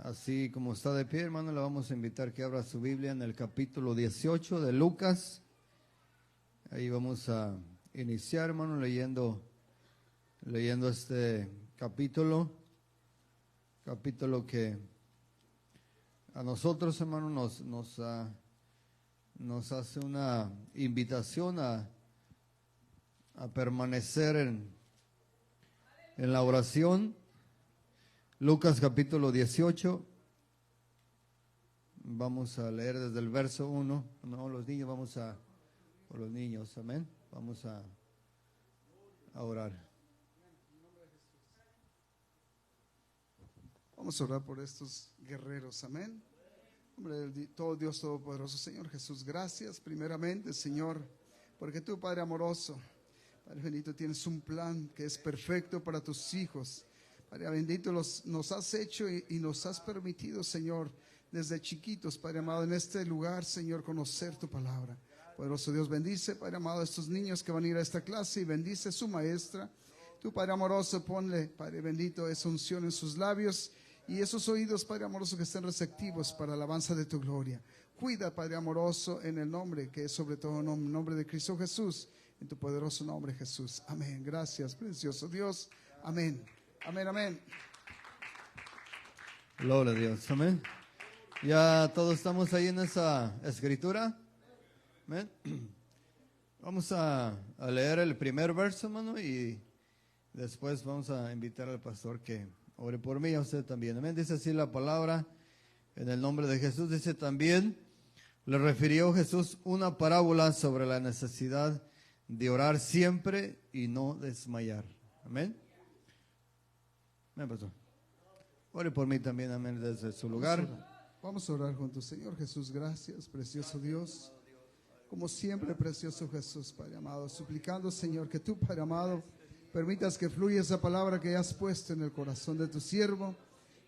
Así como está de pie, hermano, le vamos a invitar que abra su Biblia en el capítulo 18 de Lucas. Ahí vamos a iniciar, hermano, leyendo este capítulo que a nosotros, hermano, nos hace una invitación a permanecer en la oración. Lucas capítulo 18, vamos a leer desde el verso 1. No, los niños, por los niños, amén. Vamos a orar. Vamos a orar por estos guerreros, amén. En nombre de todo Dios Todopoderoso, Señor Jesús, gracias primeramente, Señor, porque tú, Padre amoroso, Padre bendito, tienes un plan que es perfecto para tus hijos. Padre bendito, nos has hecho y nos has permitido, Señor, desde chiquitos, Padre amado, en este lugar, Señor, conocer tu palabra. Poderoso Dios, bendice, Padre amado, a estos niños que van a ir a esta clase y bendice a su maestra. Tú, Padre amoroso, ponle, Padre bendito, esa unción en sus labios y esos oídos, Padre amoroso, que estén receptivos para la alabanza de tu gloria. Cuida, Padre amoroso, en el nombre que es sobre todo nombre de Cristo Jesús, en tu poderoso nombre, Jesús. Amén. Gracias, precioso Dios. Amén. Amén, amén. Gloria a Dios, amén. Ya todos estamos ahí en esa escritura. Amén. Vamos a leer el primer verso, hermano, y después vamos a invitar al pastor que ore por mí y a usted también. Amén. Dice así la palabra en el nombre de Jesús. Dice también, le refirió Jesús una parábola sobre la necesidad de orar siempre y no desmayar. Amén. Amén, pastor. Ore por mí también, amén, desde su lugar. Vamos a orar juntos. Señor Jesús, gracias, precioso Dios. Como siempre, precioso Jesús, Padre amado, suplicando, Señor, que tú, Padre amado, permitas que fluya esa palabra que has puesto en el corazón de tu siervo.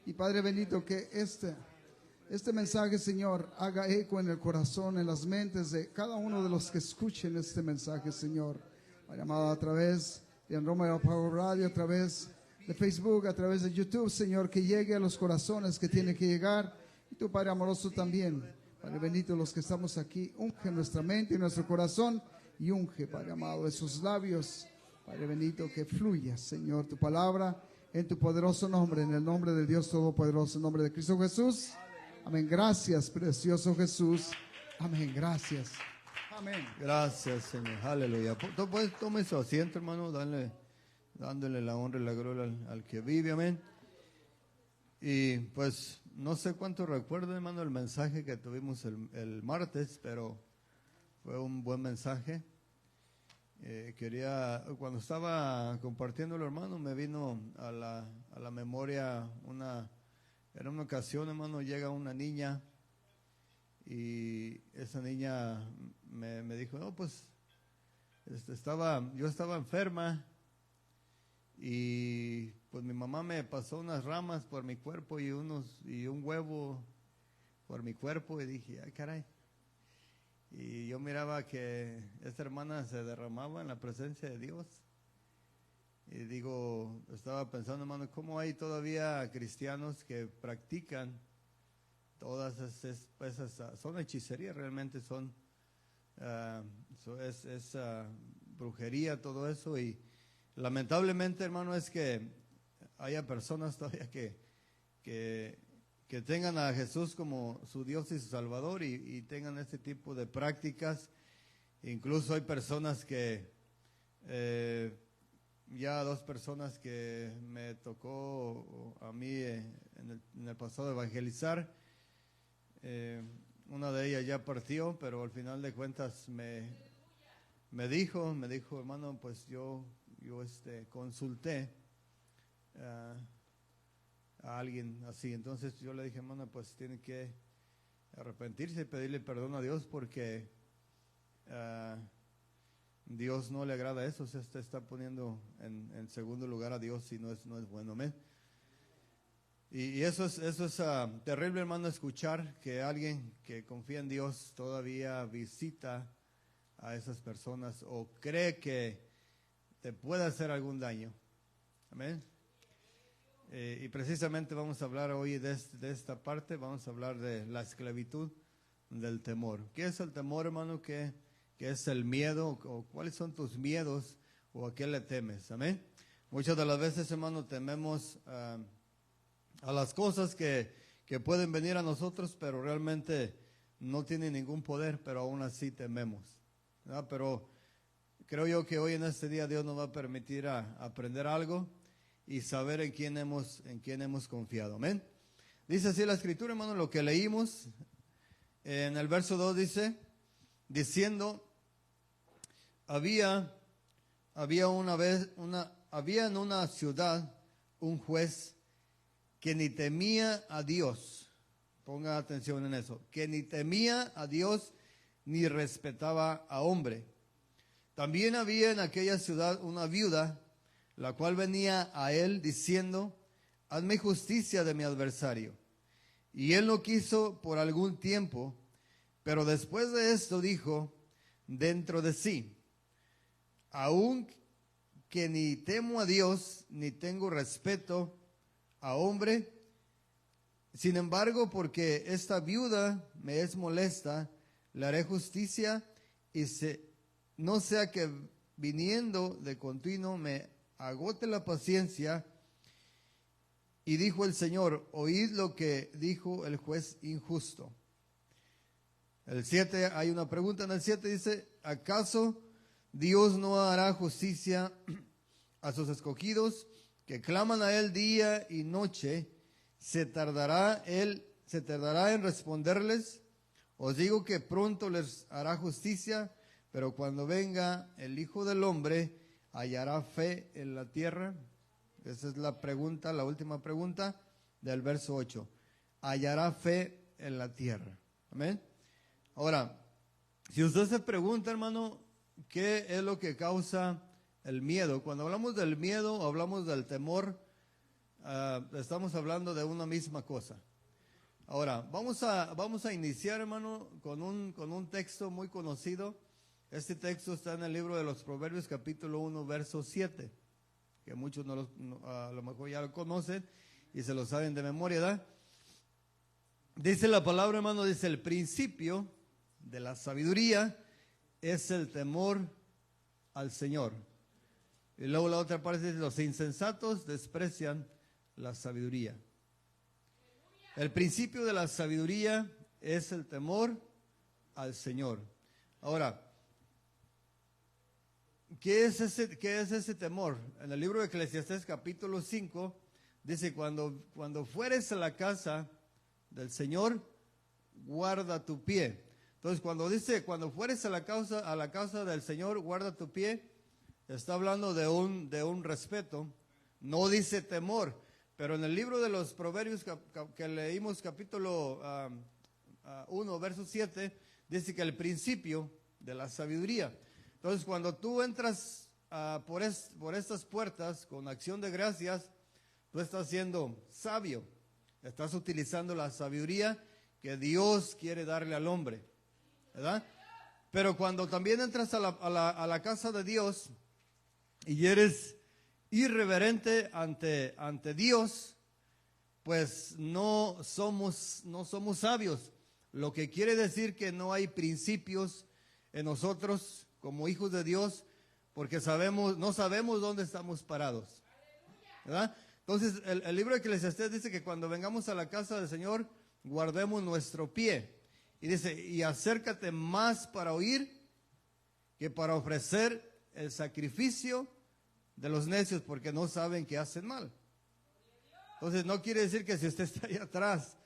Y Padre bendito, que este mensaje, Señor, haga eco en el corazón, en las mentes de cada uno de los que escuchen este mensaje, Señor. Padre amado, a través de Roma Power Radio, a través de Facebook, a través de YouTube, Señor, que llegue a los corazones que tiene que llegar. Y tu Padre amoroso también, Padre bendito, los que estamos aquí, unge nuestra mente y nuestro corazón y unge, Padre amado, esos labios, Padre bendito, que fluya, Señor, tu palabra en tu poderoso nombre, en el nombre del Dios Todopoderoso, en nombre de Cristo Jesús. Amén. Gracias, precioso Jesús. Amén. Gracias. Amén. Gracias, Señor. Aleluya. Pues tome su asiento, hermano, dándole la honra y la gloria al que vive, amén. Y pues no sé cuánto recuerdo, hermano, el mensaje que tuvimos el martes, pero fue un buen mensaje. Cuando estaba compartiéndolo, hermano, me vino a la memoria en una ocasión, hermano, llega una niña y esa niña me dijo, no, pues yo estaba enferma. Y pues mi mamá me pasó unas ramas por mi cuerpo y un huevo por mi cuerpo y dije, ay caray. Y yo miraba que esta hermana se derramaba en la presencia de Dios. Y estaba pensando, hermano, cómo hay todavía cristianos que practican todas esas son hechicerías, realmente es brujería, todo eso. Y lamentablemente, hermano, es que haya personas todavía que tengan a Jesús como su Dios y su Salvador y tengan este tipo de prácticas. Incluso hay personas que, ya 2 personas que me tocó a mí en el pasado evangelizar, una de ellas ya partió, pero al final de cuentas me dijo, hermano, pues yo consulté a alguien así. Entonces yo le dije, hermano, pues tiene que arrepentirse y pedirle perdón a Dios porque Dios no le agrada eso. Se está poniendo en segundo lugar a Dios y no es bueno. Amén. Y eso es terrible, hermano, escuchar que alguien que confía en Dios todavía visita a esas personas o cree que te puede hacer algún daño. Amén. Y precisamente vamos a hablar hoy de esta parte, vamos a hablar de la esclavitud del temor. ¿Qué es el temor, hermano? ¿Qué es el miedo? ¿O cuáles son tus miedos? ¿O a qué le temes? Amén. Muchas de las veces, hermano, tememos a las cosas que pueden venir a nosotros, pero realmente no tienen ningún poder, pero aún así tememos, ¿verdad? Pero creo yo que hoy en este día Dios nos va a permitir aprender algo y saber en quién hemos confiado. Amén. Dice así la Escritura, hermano, lo que leímos en el verso 2 dice, diciendo, había en una ciudad un juez que ni temía a Dios. Ponga atención en eso. Que ni temía a Dios ni respetaba a hombre. También había en aquella ciudad una viuda, la cual venía a él diciendo, hazme justicia de mi adversario. Y él no quiso por algún tiempo, pero después de esto dijo dentro de sí, aun que ni temo a Dios, ni tengo respeto a hombre, sin embargo, porque esta viuda me es molesta, le haré justicia y no sea que viniendo de continuo me agote la paciencia. Y dijo el Señor, oíd lo que dijo el juez injusto. El 7, hay una pregunta en el 7, dice, ¿acaso Dios no hará justicia a sus escogidos que claman a él día y noche? ¿Se tardará en responderles? Os digo que pronto les hará justicia, pero cuando venga el Hijo del Hombre, ¿hallará fe en la tierra? Esa es la pregunta, la última pregunta del verso 8. ¿Hallará fe en la tierra? Amén. Ahora, si usted se pregunta, hermano, ¿qué es lo que causa el miedo? Cuando hablamos del miedo, hablamos del temor, estamos hablando de una misma cosa. Ahora, vamos a iniciar, hermano, con un texto muy conocido. Este texto está en el libro de los Proverbios, capítulo 1, verso 7, que muchos a lo mejor ya lo conocen y se lo saben de memoria, ¿verdad? Dice la palabra, hermano, dice, el principio de la sabiduría es el temor al Señor. Y luego la otra parte dice, los insensatos desprecian la sabiduría. El principio de la sabiduría es el temor al Señor. Ahora, ¿qué es ese temor? En el libro de Eclesiastés capítulo 5 dice, cuando fueres a la casa del Señor, guarda tu pie. Entonces, cuando dice, cuando fueres a la casa del Señor, guarda tu pie, está hablando de un respeto, no dice temor. Pero en el libro de los Proverbios que leímos capítulo 1, verso 7, dice que el principio de la sabiduría. Entonces, cuando tú entras por estas puertas con acción de gracias, tú estás siendo sabio. Estás utilizando la sabiduría que Dios quiere darle al hombre, ¿verdad? Pero cuando también entras a la casa de Dios y eres irreverente ante Dios, pues no somos sabios. Lo que quiere decir que no hay principios en nosotros como hijos de Dios, porque no sabemos dónde estamos parados, ¿verdad? Entonces el libro de Eclesiastés dice que cuando vengamos a la casa del Señor, guardemos nuestro pie. Y dice, y acércate más para oír que para ofrecer el sacrificio de los necios, porque no saben que hacen mal. Entonces no quiere decir que si usted está ahí atrás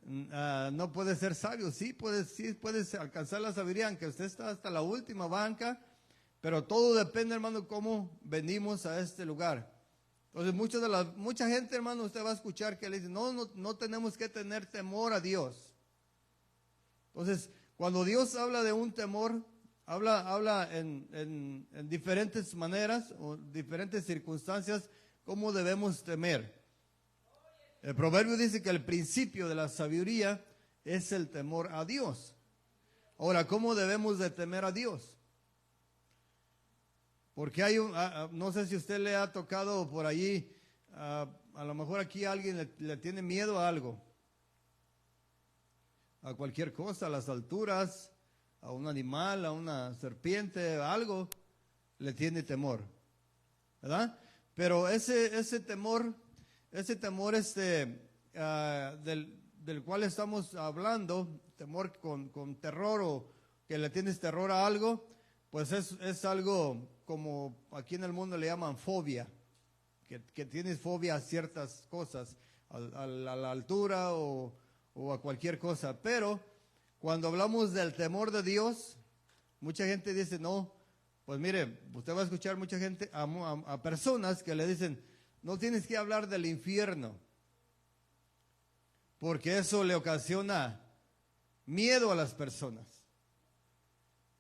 no puede ser sabio. Sí puede alcanzar la sabiduría, aunque usted está hasta la última banca, pero todo depende, hermano, cómo venimos a este lugar. Entonces mucha gente, hermano, usted va a escuchar que le dice, no tenemos que tener temor a Dios. Entonces, cuando Dios habla de un temor, habla en diferentes maneras o diferentes circunstancias cómo debemos temer. El proverbio dice que el principio de la sabiduría es el temor a Dios. Ahora, ¿cómo debemos de temer a Dios? Porque no sé si usted le ha tocado por allí a lo mejor aquí alguien le tiene miedo a algo, a cualquier cosa, a las alturas, a un animal, a una serpiente, a algo, le tiene temor, ¿verdad? Pero ese temor del cual estamos hablando, temor con terror o que le tienes terror a algo, pues es algo como aquí en el mundo le llaman fobia, que tienes fobia a ciertas cosas, a la altura o a cualquier cosa. Pero cuando hablamos del temor de Dios, mucha gente dice, no, pues mire, usted va a escuchar mucha gente, a personas que le dicen, no tienes que hablar del infierno, porque eso le ocasiona miedo a las personas.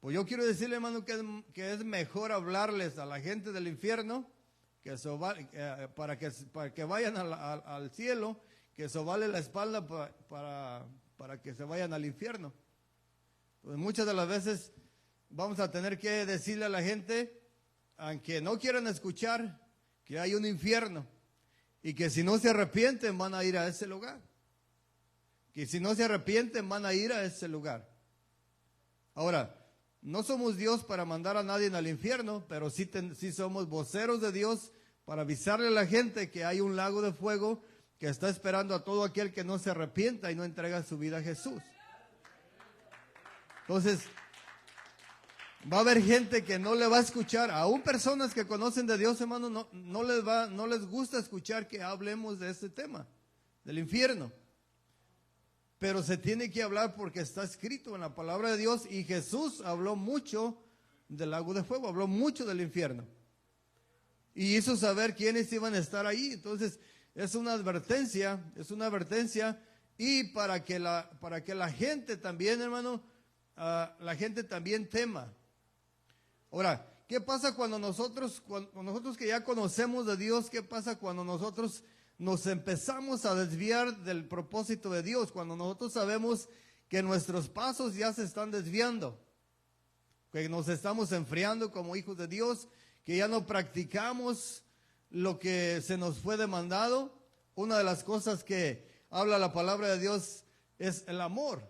Pues yo quiero decirle, hermano, que es mejor hablarles a la gente del infierno, para que vayan al cielo, que sobale la espalda para que se vayan al infierno. Pues muchas de las veces vamos a tener que decirle a la gente, aunque no quieran escuchar, que hay un infierno y que si no se arrepienten van a ir a ese lugar. Que si no se arrepienten van a ir a ese lugar. Ahora, no somos Dios para mandar a nadie al infierno, pero sí somos voceros de Dios para avisarle a la gente que hay un lago de fuego que está esperando a todo aquel que no se arrepienta y no entrega su vida a Jesús. Entonces, va a haber gente que no le va a escuchar, aún personas que conocen de Dios, hermano, no les gusta escuchar que hablemos de este tema, del infierno. Pero se tiene que hablar porque está escrito en la palabra de Dios y Jesús habló mucho del lago de fuego, habló mucho del infierno. Y hizo saber quiénes iban a estar ahí. Entonces, es una advertencia y para que la gente también, hermano, la gente también tema. Ahora, ¿qué pasa cuando nosotros que ya conocemos de Dios, qué pasa cuando nosotros nos empezamos a desviar del propósito de Dios? Cuando nosotros sabemos que nuestros pasos ya se están desviando, que nos estamos enfriando como hijos de Dios, que ya no practicamos lo que se nos fue demandado. Una de las cosas que habla la palabra de Dios es el amor.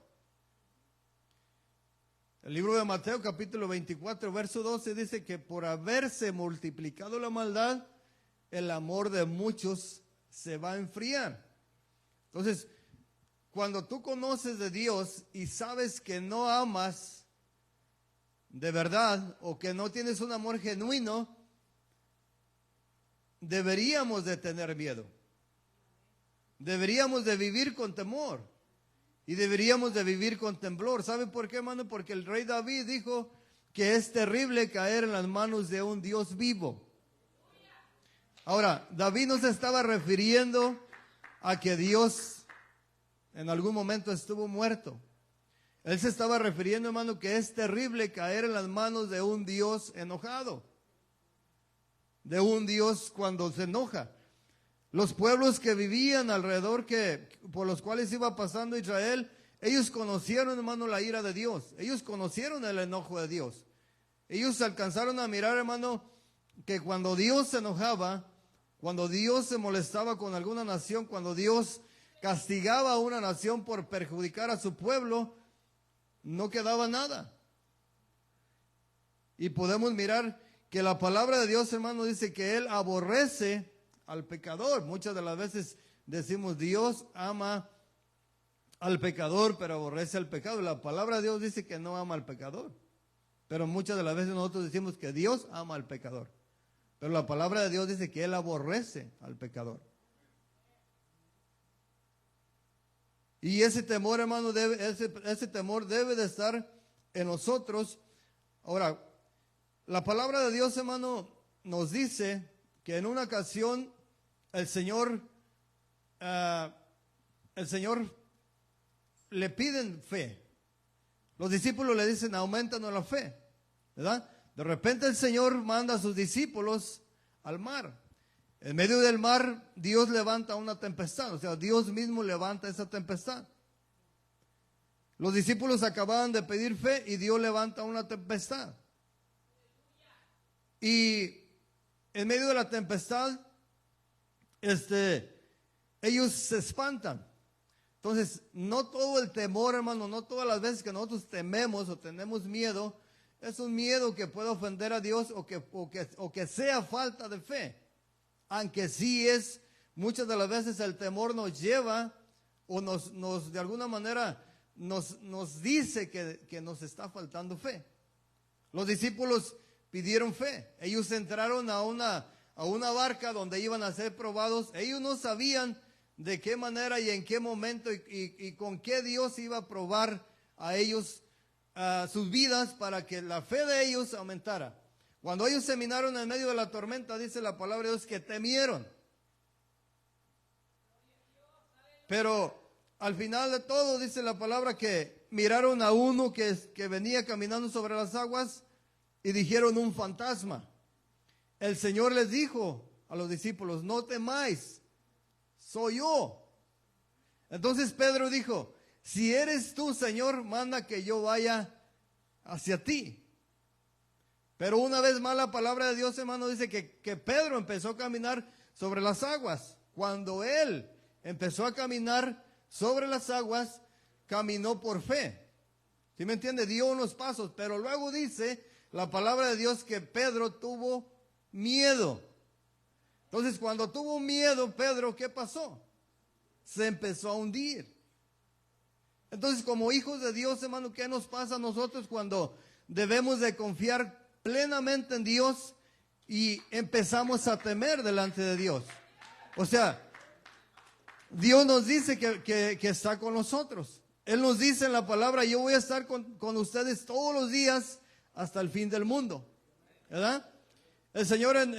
El libro de Mateo capítulo 24 verso 12 dice que por haberse multiplicado la maldad, el amor de muchos se va a enfriar. Entonces, cuando tú conoces de Dios y sabes que no amas de verdad o que no tienes un amor genuino, deberíamos de tener miedo. Deberíamos de vivir con temor y deberíamos de vivir con temblor. ¿Sabe por qué, hermano? Porque el rey David dijo que es terrible caer en las manos de un Dios vivo. Ahora, David no se estaba refiriendo a que Dios en algún momento estuvo muerto. Él se estaba refiriendo, hermano, que es terrible caer en las manos de un Dios enojado, de un Dios cuando se enoja. Los pueblos que vivían alrededor, por los cuales iba pasando Israel, ellos conocieron, hermano, la ira de Dios. Ellos conocieron el enojo de Dios. Ellos alcanzaron a mirar, hermano, que cuando Dios se enojaba, cuando Dios se molestaba con alguna nación, cuando Dios castigaba a una nación por perjudicar a su pueblo, no quedaba nada. Y podemos mirar que la palabra de Dios, hermano, dice que Él aborrece al pecador. Muchas de las veces decimos Dios ama al pecador, pero aborrece al pecado. La palabra de Dios dice que no ama al pecador. Pero muchas de las veces nosotros decimos que Dios ama al pecador. Pero la palabra de Dios dice que Él aborrece al pecador. Y ese temor, hermano, ese temor debe de estar en nosotros. Ahora, la palabra de Dios, hermano, nos dice que en una ocasión el Señor le piden fe. Los discípulos le dicen, aumentanos la fe, ¿verdad? De repente el Señor manda a sus discípulos al mar. En medio del mar, Dios levanta una tempestad, o sea, Dios mismo levanta esa tempestad. Los discípulos acababan de pedir fe y Dios levanta una tempestad. Y en medio de la tempestad, ellos se espantan. Entonces, no todo el temor, hermano, no todas las veces que nosotros tememos o tenemos miedo, es un miedo que puede ofender a Dios o que sea falta de fe. Aunque sí es, muchas de las veces el temor nos lleva o nos de alguna manera nos dice que nos está faltando fe. Los discípulos pidieron fe. Ellos entraron a una barca donde iban a ser probados. Ellos no sabían de qué manera y en qué momento y con qué Dios iba a probar a ellos sus vidas para que la fe de ellos aumentara. Cuando ellos se minaron en medio de la tormenta, dice la palabra de Dios que temieron. Pero al final de todo dice la palabra que miraron a uno que venía caminando sobre las aguas y dijeron un fantasma. El Señor les dijo a los discípulos, no temáis, soy yo. Entonces Pedro dijo, si eres tú, Señor, manda que yo vaya hacia ti. Pero una vez más la palabra de Dios, hermano, dice que Pedro empezó a caminar sobre las aguas. Cuando él empezó a caminar sobre las aguas, caminó por fe. ¿Sí me entiende? Dio unos pasos, pero luego dice la palabra de Dios que Pedro tuvo miedo. Entonces, cuando tuvo miedo, Pedro, ¿qué pasó? Se empezó a hundir. Entonces, como hijos de Dios, hermano, ¿qué nos pasa a nosotros cuando debemos de confiar plenamente en Dios y empezamos a temer delante de Dios? O sea, Dios nos dice que está con nosotros. Él nos dice en la palabra, yo voy a estar con ustedes todos los días hasta el fin del mundo. ¿Verdad? El Señor en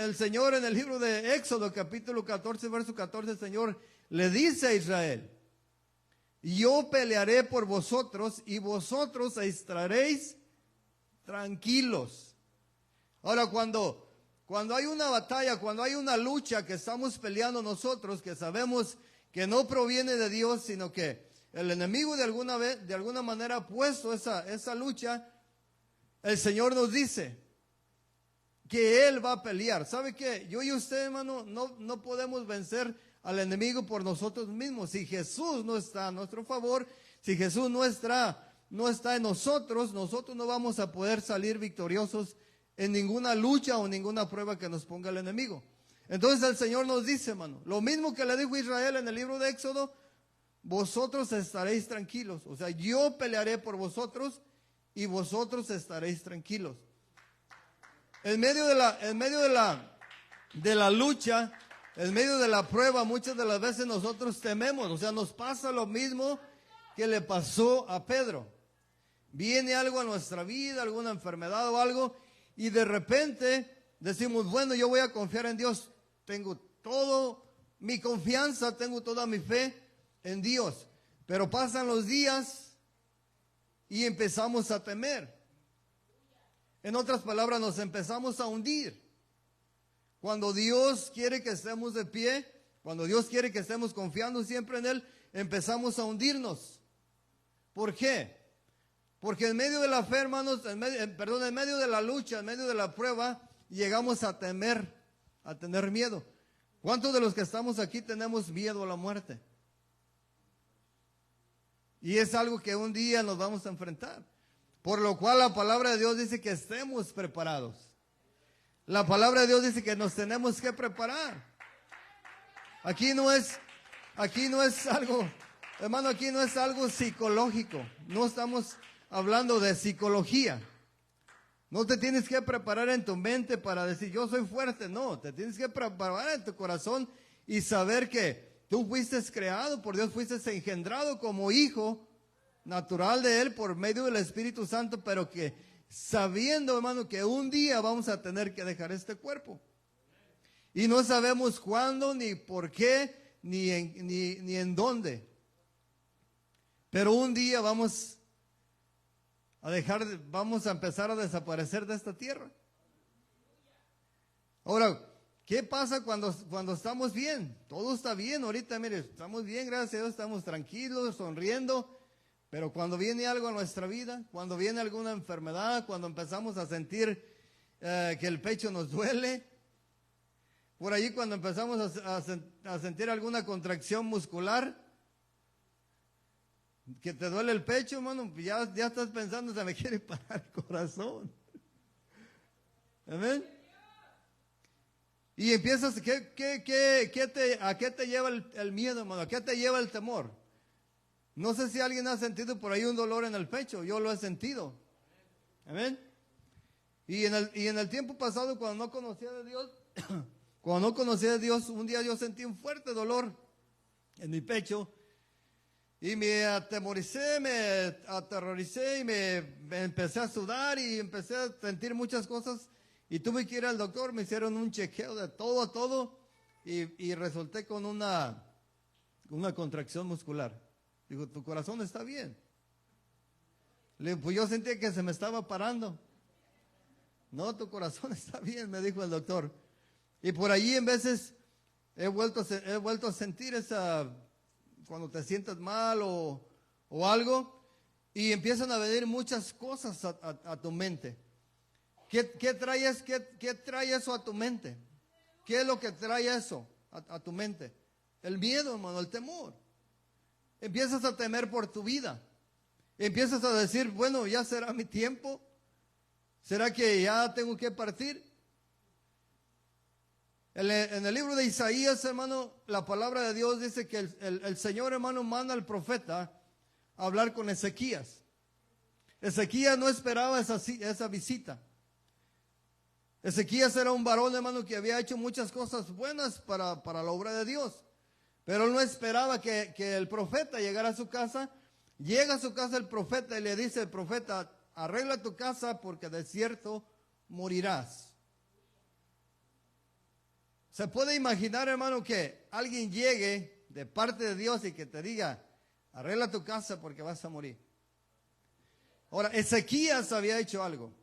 el libro de Éxodo, capítulo 14, verso 14, el Señor le dice a Israel, yo pelearé por vosotros y vosotros estaréis tranquilos. Ahora, cuando hay una batalla, cuando hay una lucha que estamos peleando nosotros, que sabemos que no proviene de Dios, sino que el enemigo de alguna manera ha puesto esa lucha, el Señor nos dice que Él va a pelear. ¿Sabe qué? Yo y usted, hermano, no podemos vencer al enemigo por nosotros mismos. Si Jesús no está a nuestro favor, si Jesús no está en nosotros no vamos a poder salir victoriosos en ninguna lucha o ninguna prueba que nos ponga el enemigo. Entonces el Señor nos dice, hermano, lo mismo que le dijo a Israel en el libro de Éxodo, vosotros estaréis tranquilos. O sea, yo pelearé por vosotros y vosotros estaréis tranquilos. En medio de la lucha, en medio de la prueba, muchas de las veces nosotros tememos. O sea, nos pasa lo mismo que le pasó a Pedro. Viene algo a nuestra vida, alguna enfermedad o algo, y de repente decimos, bueno, yo voy a confiar en Dios. Tengo todo mi confianza, tengo toda mi fe en Dios. Pero pasan los días y empezamos a temer. En otras palabras, nos empezamos a hundir. Cuando Dios quiere que estemos de pie, cuando Dios quiere que estemos confiando siempre en Él, empezamos a hundirnos. ¿Por qué? Porque en medio de la fe, hermanos, en medio de la lucha, en medio de la prueba, llegamos a temer, a tener miedo. ¿Cuántos de los que estamos aquí tenemos miedo a la muerte? Y es algo que un día nos vamos a enfrentar. Por lo cual la palabra de Dios dice que estemos preparados. La palabra de Dios dice que nos tenemos que preparar. Aquí no es algo, hermano, aquí no es algo psicológico. No estamos hablando de psicología. No te tienes que preparar en tu mente para decir yo soy fuerte. No, te tienes que preparar en tu corazón y saber que tú fuiste creado por Dios, fuiste engendrado como hijo natural de Él por medio del Espíritu Santo, pero que sabiendo, hermano, que un día vamos a tener que dejar este cuerpo. Y no sabemos cuándo, ni por qué, ni en dónde. Pero un día vamos a empezar a desaparecer de esta tierra. Ahora, ¿qué pasa cuando estamos bien? Todo está bien ahorita, mire, estamos bien, gracias a Dios, estamos tranquilos, sonriendo. Pero cuando viene algo a nuestra vida, cuando viene alguna enfermedad, cuando empezamos a sentir que el pecho nos duele, por ahí cuando empezamos a sentir alguna contracción muscular, que te duele el pecho, hermano, ya estás pensando, se me quiere parar el corazón. Amén. Y empiezas, ¿a qué te lleva el miedo, hermano? ¿A qué te lleva el temor? No sé si alguien ha sentido por ahí un dolor en el pecho, yo lo he sentido. Amén. Y en el tiempo pasado, cuando no conocía de Dios, un día yo sentí un fuerte dolor en mi pecho. Y me atemoricé, me aterroricé y me empecé a sudar y empecé a sentir muchas cosas. Y tuve que ir al doctor, me hicieron un chequeo de todo a todo y resulté con una contracción muscular. Digo, tu corazón está bien. Le digo, pues yo sentía que se me estaba parando. No, tu corazón está bien, me dijo el doctor. Y por allí en veces he vuelto a sentir esa, cuando te sientes mal o algo, y empiezan a venir muchas cosas a tu mente. ¿Qué trae eso a tu mente? ¿Qué es lo que trae eso a tu mente? El miedo, hermano, el temor. Empiezas a temer por tu vida. Empiezas a decir, bueno, ya será mi tiempo. ¿Será que ya tengo que partir? En el libro de Isaías, hermano, la palabra de Dios dice que el Señor, hermano, manda al profeta a hablar con Ezequías. Ezequías no esperaba esa visita. Ezequías era un varón, hermano, que había hecho muchas cosas buenas para la obra de Dios. Pero él no esperaba que el profeta llegara a su casa. Llega a su casa el profeta y le dice el profeta, arregla tu casa porque de cierto morirás. Se puede imaginar, hermano, que alguien llegue de parte de Dios y que te diga, arregla tu casa porque vas a morir. Ahora, Ezequías había hecho algo.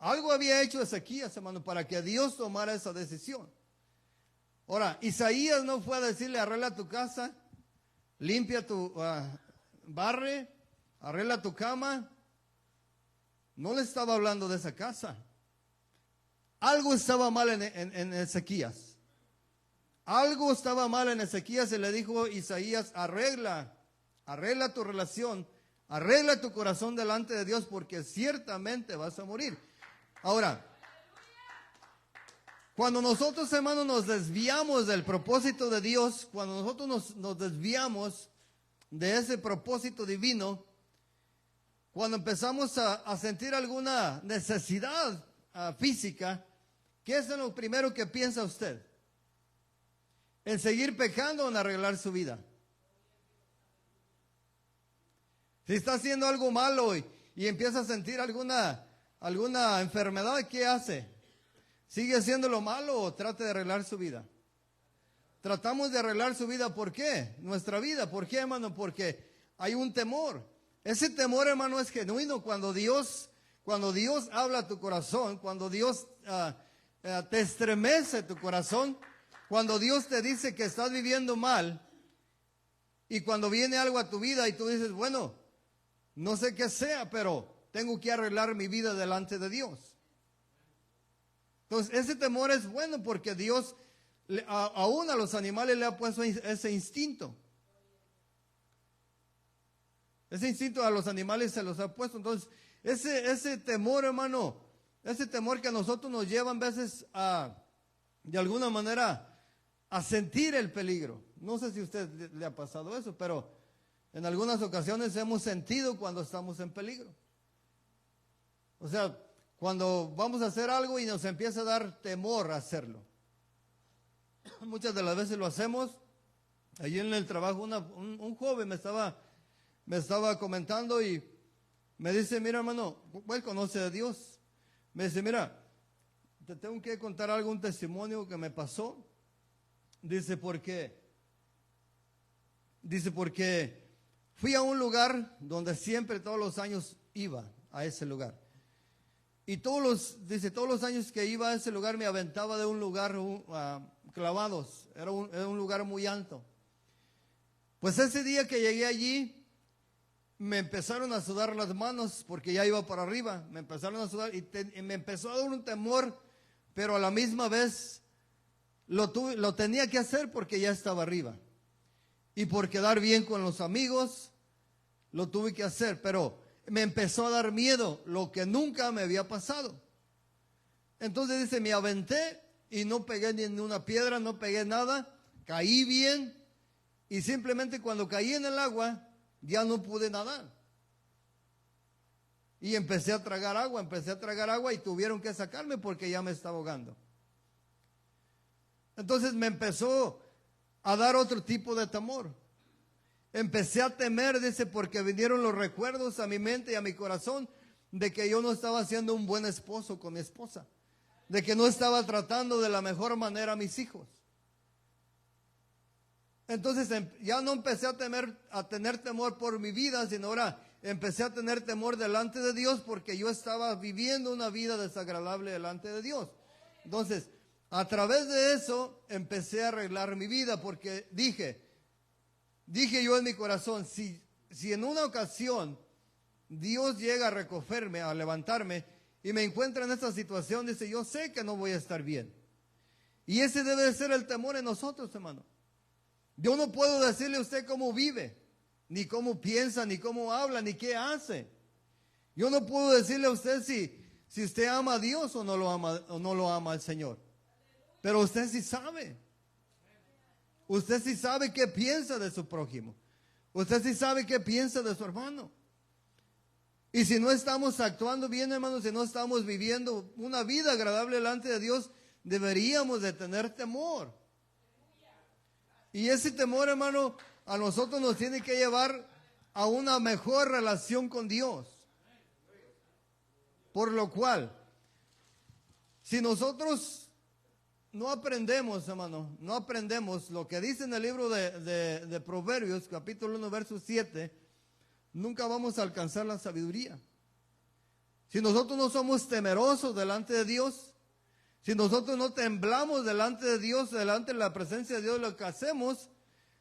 Algo había hecho Ezequías, hermano, para que Dios tomara esa decisión. Ahora, Isaías no fue a decirle, arregla tu casa, limpia tu barre, arregla tu cama. No le estaba hablando de esa casa. Algo estaba mal en Ezequías. Algo estaba mal en Ezequías y le dijo Isaías, arregla tu relación, arregla tu corazón delante de Dios porque ciertamente vas a morir. Ahora, cuando nosotros, hermanos, nos desviamos del propósito de Dios, cuando nosotros nos desviamos de ese propósito divino, cuando empezamos a sentir alguna necesidad física, ¿qué es lo primero que piensa usted? ¿En seguir pecando o en arreglar su vida? Si está haciendo algo malo y empieza a sentir alguna enfermedad, ¿qué hace? ¿Sigue haciendo lo malo o trata de arreglar su vida? Tratamos de arreglar su vida, ¿por qué? Nuestra vida, ¿por qué, hermano? Porque hay un temor. Ese temor, hermano, es genuino cuando Dios habla a tu corazón, cuando Dios te estremece tu corazón, cuando Dios te dice que estás viviendo mal y cuando viene algo a tu vida y tú dices, bueno, no sé qué sea, pero tengo que arreglar mi vida delante de Dios. Entonces, ese temor es bueno porque Dios aún a los animales le ha puesto ese instinto. Ese instinto a los animales se los ha puesto. Entonces, ese temor, hermano, ese temor que a nosotros nos lleva a veces de alguna manera, a sentir el peligro. No sé si a usted le ha pasado eso, pero en algunas ocasiones hemos sentido cuando estamos en peligro. O sea, cuando vamos a hacer algo y nos empieza a dar temor a hacerlo. Muchas de las veces lo hacemos. Allí en el trabajo un joven me estaba comentando y me dice, mira, hermano, él conoce a Dios. Me dice, mira, te tengo que contar algún testimonio que me pasó. Dice, porque fui a un lugar donde siempre todos los años iba a ese lugar. Y todos los años que iba a ese lugar me aventaba de un lugar clavados. Era un lugar muy alto. Pues ese día que llegué allí, me empezaron a sudar las manos porque ya iba para arriba. Me empezaron a sudar y me empezó a dar un temor pero a la misma vez lo tenía que hacer porque ya estaba arriba. Y por quedar bien con los amigos, lo tuve que hacer, pero me empezó a dar miedo, lo que nunca me había pasado. Entonces dice, me aventé y no pegué ni en una piedra, no pegué nada, caí bien y simplemente cuando caí en el agua ya no pude nadar. Y empecé a tragar agua y tuvieron que sacarme porque ya me estaba ahogando. Entonces me empezó a dar otro tipo de temor. Empecé a temer, dice, porque vinieron los recuerdos a mi mente y a mi corazón de que yo no estaba siendo un buen esposo con mi esposa, de que no estaba tratando de la mejor manera a mis hijos. Entonces ya no empecé a tener temor por mi vida, sino ahora empecé a tener temor delante de Dios porque yo estaba viviendo una vida desagradable delante de Dios. Entonces, a través de eso empecé a arreglar mi vida porque dije yo en mi corazón, si en una ocasión Dios llega a recogerme, a levantarme y me encuentra en esta situación, dice, yo sé que no voy a estar bien. Y ese debe de ser el temor en nosotros, hermano. Yo no puedo decirle a usted cómo vive, ni cómo piensa, ni cómo habla, ni qué hace. Yo no puedo decirle a usted si usted ama a Dios o no lo ama al Señor. Pero usted sí sabe. Usted sí sabe qué piensa de su prójimo. Usted sí sabe qué piensa de su hermano. Y si no estamos actuando bien, hermano, si no estamos viviendo una vida agradable delante de Dios, deberíamos de tener temor. Y ese temor, hermano, a nosotros nos tiene que llevar a una mejor relación con Dios. Por lo cual, si nosotros no aprendemos, hermano, no aprendemos lo que dice en el libro de Proverbios, capítulo 1, verso 7, nunca vamos a alcanzar la sabiduría. Si nosotros no somos temerosos delante de Dios, si nosotros no temblamos delante de Dios, delante de la presencia de Dios, lo que hacemos,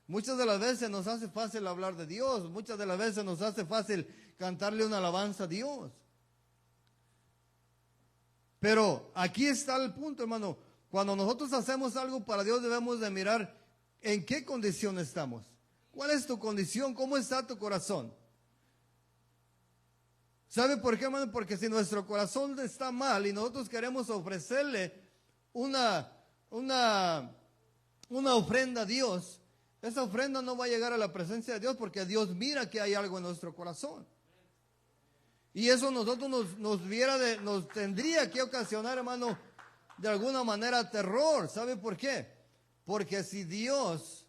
muchas de las veces nos hace fácil hablar de Dios, muchas de las veces nos hace fácil cantarle una alabanza a Dios. Pero aquí está el punto, hermano. Cuando nosotros hacemos algo para Dios, debemos de mirar en qué condición estamos. ¿Cuál es tu condición? ¿Cómo está tu corazón? ¿Sabe por qué, hermano? Porque si nuestro corazón está mal y nosotros queremos ofrecerle una ofrenda a Dios, esa ofrenda no va a llegar a la presencia de Dios porque Dios mira que hay algo en nuestro corazón. Y eso nosotros nos tendría que ocasionar, hermano, de alguna manera terror. ¿Sabe por qué? Porque si Dios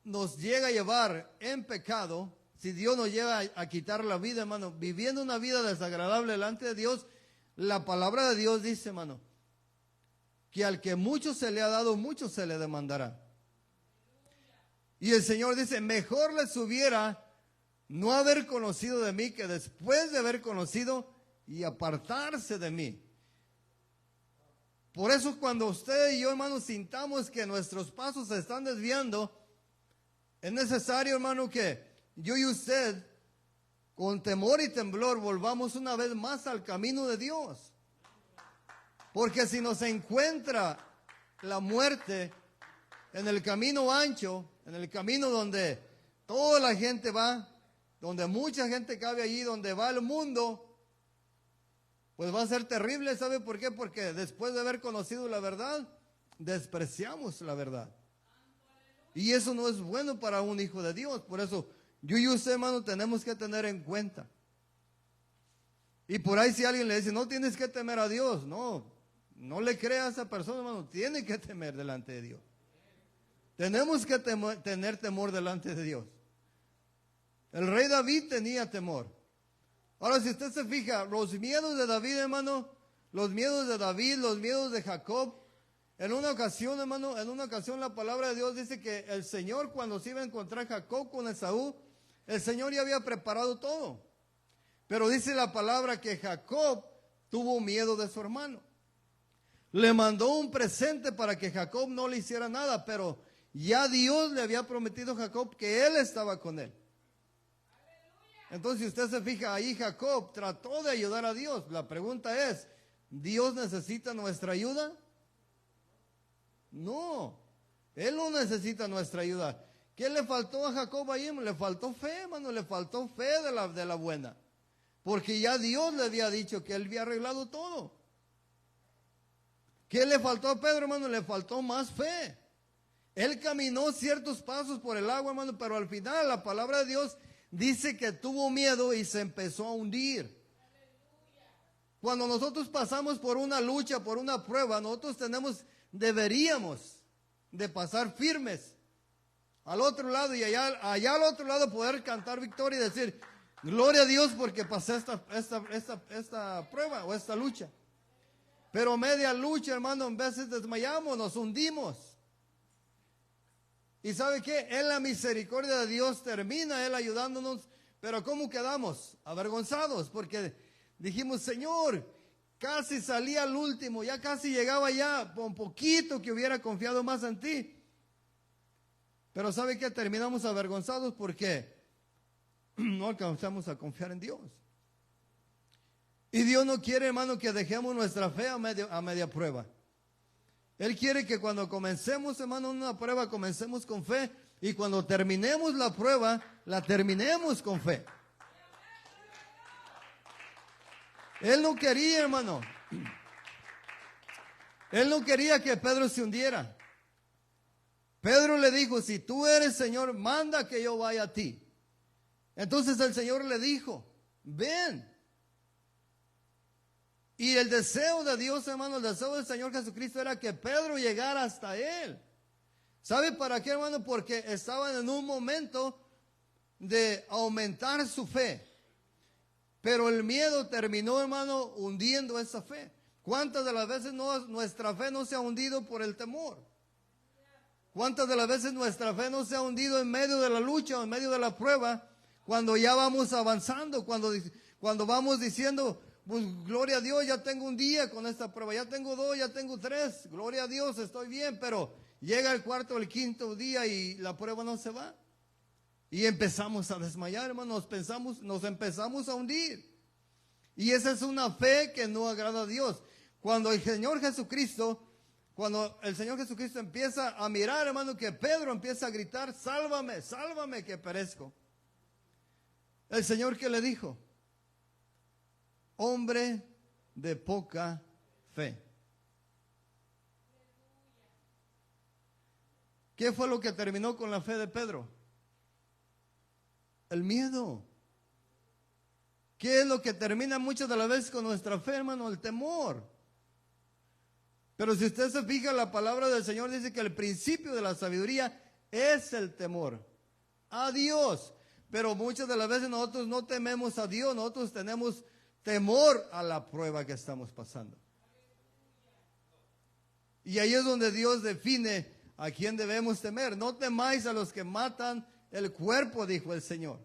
nos llega a llevar en pecado, si Dios nos llega a quitar la vida, hermano, viviendo una vida desagradable delante de Dios, la palabra de Dios dice, hermano, que al que mucho se le ha dado, mucho se le demandará. Y el Señor dice, mejor les hubiera no haber conocido de mí que después de haber conocido y apartarse de mí. Por eso cuando usted y yo, hermano, sintamos que nuestros pasos se están desviando, es necesario, hermano, que yo y usted, con temor y temblor, volvamos una vez más al camino de Dios. Porque si nos encuentra la muerte en el camino ancho, en el camino donde toda la gente va, donde mucha gente cabe allí, donde va el mundo, pues va a ser terrible. ¿Sabe por qué? Porque después de haber conocido la verdad, despreciamos la verdad. Y eso no es bueno para un hijo de Dios. Por eso yo y usted, hermano, tenemos que tener en cuenta. Y por ahí si alguien le dice, no tienes que temer a Dios, no le crea a esa persona, hermano, tiene que temer delante de Dios. Tenemos que tener temor delante de Dios. El rey David tenía temor. Ahora, si usted se fija, los miedos de David, hermano, los miedos de David, los miedos de Jacob, en una ocasión, hermano, la palabra de Dios dice que el Señor, cuando se iba a encontrar Jacob con Esaú, el Señor ya había preparado todo. Pero dice la palabra que Jacob tuvo miedo de su hermano. Le mandó un presente para que Jacob no le hiciera nada, pero ya Dios le había prometido a Jacob que él estaba con él. Entonces, si usted se fija ahí, Jacob trató de ayudar a Dios. La pregunta es, ¿Dios necesita nuestra ayuda? No, Él no necesita nuestra ayuda. ¿Qué le faltó a Jacob ahí? Le faltó fe, hermano, le faltó fe de la buena. Porque ya Dios le había dicho que Él había arreglado todo. ¿Qué le faltó a Pedro, hermano? Le faltó más fe. Él caminó ciertos pasos por el agua, hermano, pero al final la palabra de Dios dice que tuvo miedo y se empezó a hundir. Cuando nosotros pasamos por una lucha, por una prueba, nosotros deberíamos de pasar firmes al otro lado y allá al otro lado poder cantar victoria y decir, gloria a Dios porque pasé esta prueba o esta lucha. Pero media lucha, hermano, en veces desmayamos, nos hundimos. ¿Y sabe qué? En la misericordia de Dios termina Él ayudándonos, pero ¿cómo quedamos? Avergonzados, porque dijimos, Señor, casi salí al último, ya casi llegaba ya, por un poquito que hubiera confiado más en ti. Pero ¿sabe qué? Terminamos avergonzados porque no alcanzamos a confiar en Dios. Y Dios no quiere, hermano, que dejemos nuestra fe a media prueba. Él quiere que cuando comencemos, hermano, una prueba, comencemos con fe. Y cuando terminemos la prueba, la terminemos con fe. Él no quería, hermano. Él no quería que Pedro se hundiera. Pedro le dijo, si tú eres Señor, manda que yo vaya a ti. Entonces el Señor le dijo, ven. Y el deseo de Dios, hermano, el deseo del Señor Jesucristo era que Pedro llegara hasta Él. ¿Sabe para qué, hermano? Porque estaban en un momento de aumentar su fe. Pero el miedo terminó, hermano, hundiendo esa fe. ¿Cuántas de las veces nuestra fe no se ha hundido por el temor? ¿Cuántas de las veces nuestra fe no se ha hundido en medio de la lucha o en medio de la prueba? Cuando ya vamos avanzando, cuando vamos diciendo, pues gloria a Dios, ya tengo un día con esta prueba, ya tengo 2, ya tengo 3, gloria a Dios, estoy bien, pero llega el 4 o el 5 día y la prueba no se va. Y empezamos a desmayar, hermano, nos empezamos a hundir. Y esa es una fe que no agrada a Dios. Cuando el Señor Jesucristo empieza a mirar, hermano, que Pedro empieza a gritar, sálvame, sálvame que perezco. El Señor, ¿qué le dijo? Hombre de poca fe. ¿Qué fue lo que terminó con la fe de Pedro? El miedo. ¿Qué es lo que termina muchas de las veces con nuestra fe, hermano? El temor. Pero si usted se fija, la palabra del Señor dice que el principio de la sabiduría es el temor a Dios. Pero muchas de las veces nosotros no tememos a Dios, nosotros tenemos temor a la prueba que estamos pasando. Y ahí es donde Dios define a quién debemos temer. No temáis a los que matan el cuerpo, dijo el Señor.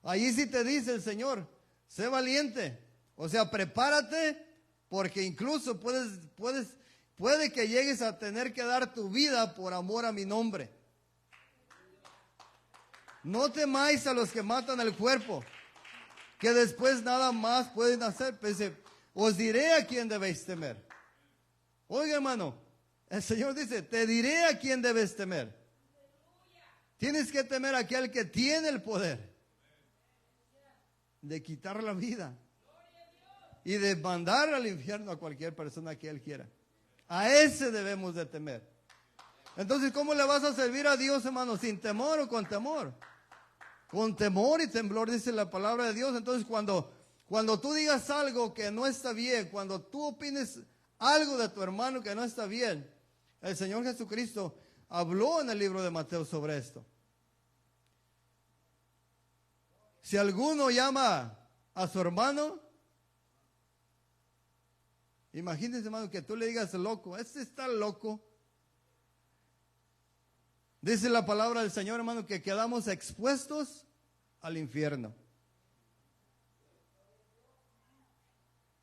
Ahí sí te dice el Señor, sé valiente. O sea, prepárate, porque incluso puede que llegues a tener que dar tu vida por amor a mi nombre. No temáis a los que matan el cuerpo, que después nada más pueden hacer. Pues, os diré a quién debéis temer. Oiga, hermano, el Señor dice, te diré a quién debes temer. Tienes que temer a aquel que tiene el poder de quitar la vida y de mandar al infierno a cualquier persona que Él quiera. A ese debemos de temer. Entonces, ¿cómo le vas a servir a Dios, hermano? ¿Sin temor o con temor? Con temor y temblor, dice la palabra de Dios. Entonces, cuando tú digas algo que no está bien, cuando tú opines algo de tu hermano que no está bien, el Señor Jesucristo habló en el libro de Mateo sobre esto. Si alguno llama a su hermano, imagínense, hermano, que tú le digas loco, este está loco. Dice la palabra del Señor, hermano, que quedamos expuestos al infierno.